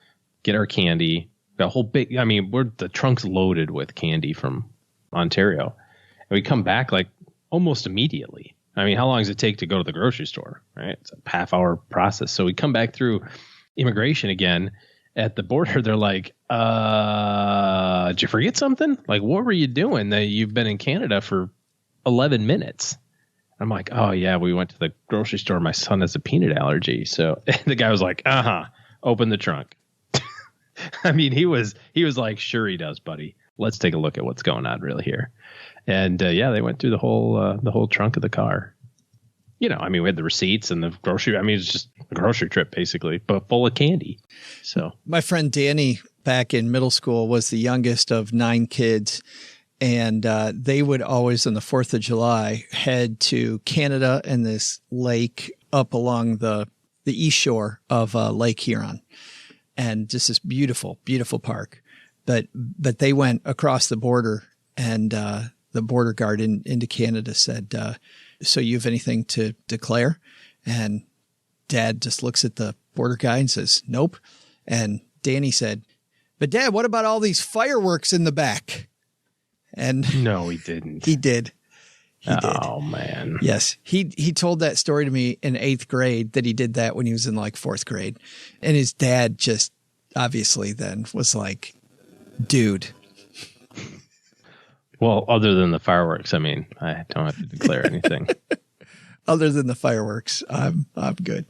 get our candy. The whole the trunk's loaded with candy from Ontario. And we come back like almost immediately. I mean, how long does it take to go to the grocery store, right? It's a half-hour process. So we come back through immigration again at the border. They're like, did you forget something? Like, what were you doing? You've been in Canada for 11 minutes. I'm like, oh, yeah, we went to the grocery store. My son has a peanut allergy. So the guy was like, open the trunk. I mean, he was like, sure he does, buddy. Let's take a look at what's going on really here. And they went through the whole trunk of the car. We had the receipts and the grocery. I mean, it's just a grocery trip basically, but full of candy. So my friend Danny back in middle school was the youngest of 9 kids. And they would always on the 4th of July head to Canada and this lake up along the east shore of Lake Huron. And just this beautiful, beautiful park. But they went across the border, and the border guard into Canada said, so you have anything to declare? And Dad just looks at the border guy and says, nope. And Danny said, but Dad, what about all these fireworks in the back? And no, he didn't. He did. Oh, man. Yes. He told that story to me in 8th grade, that he did that when he was in like 4th grade. And his dad just obviously then was like, dude. Well, other than the fireworks, I mean, I don't have to declare anything. Other than the fireworks, I'm good.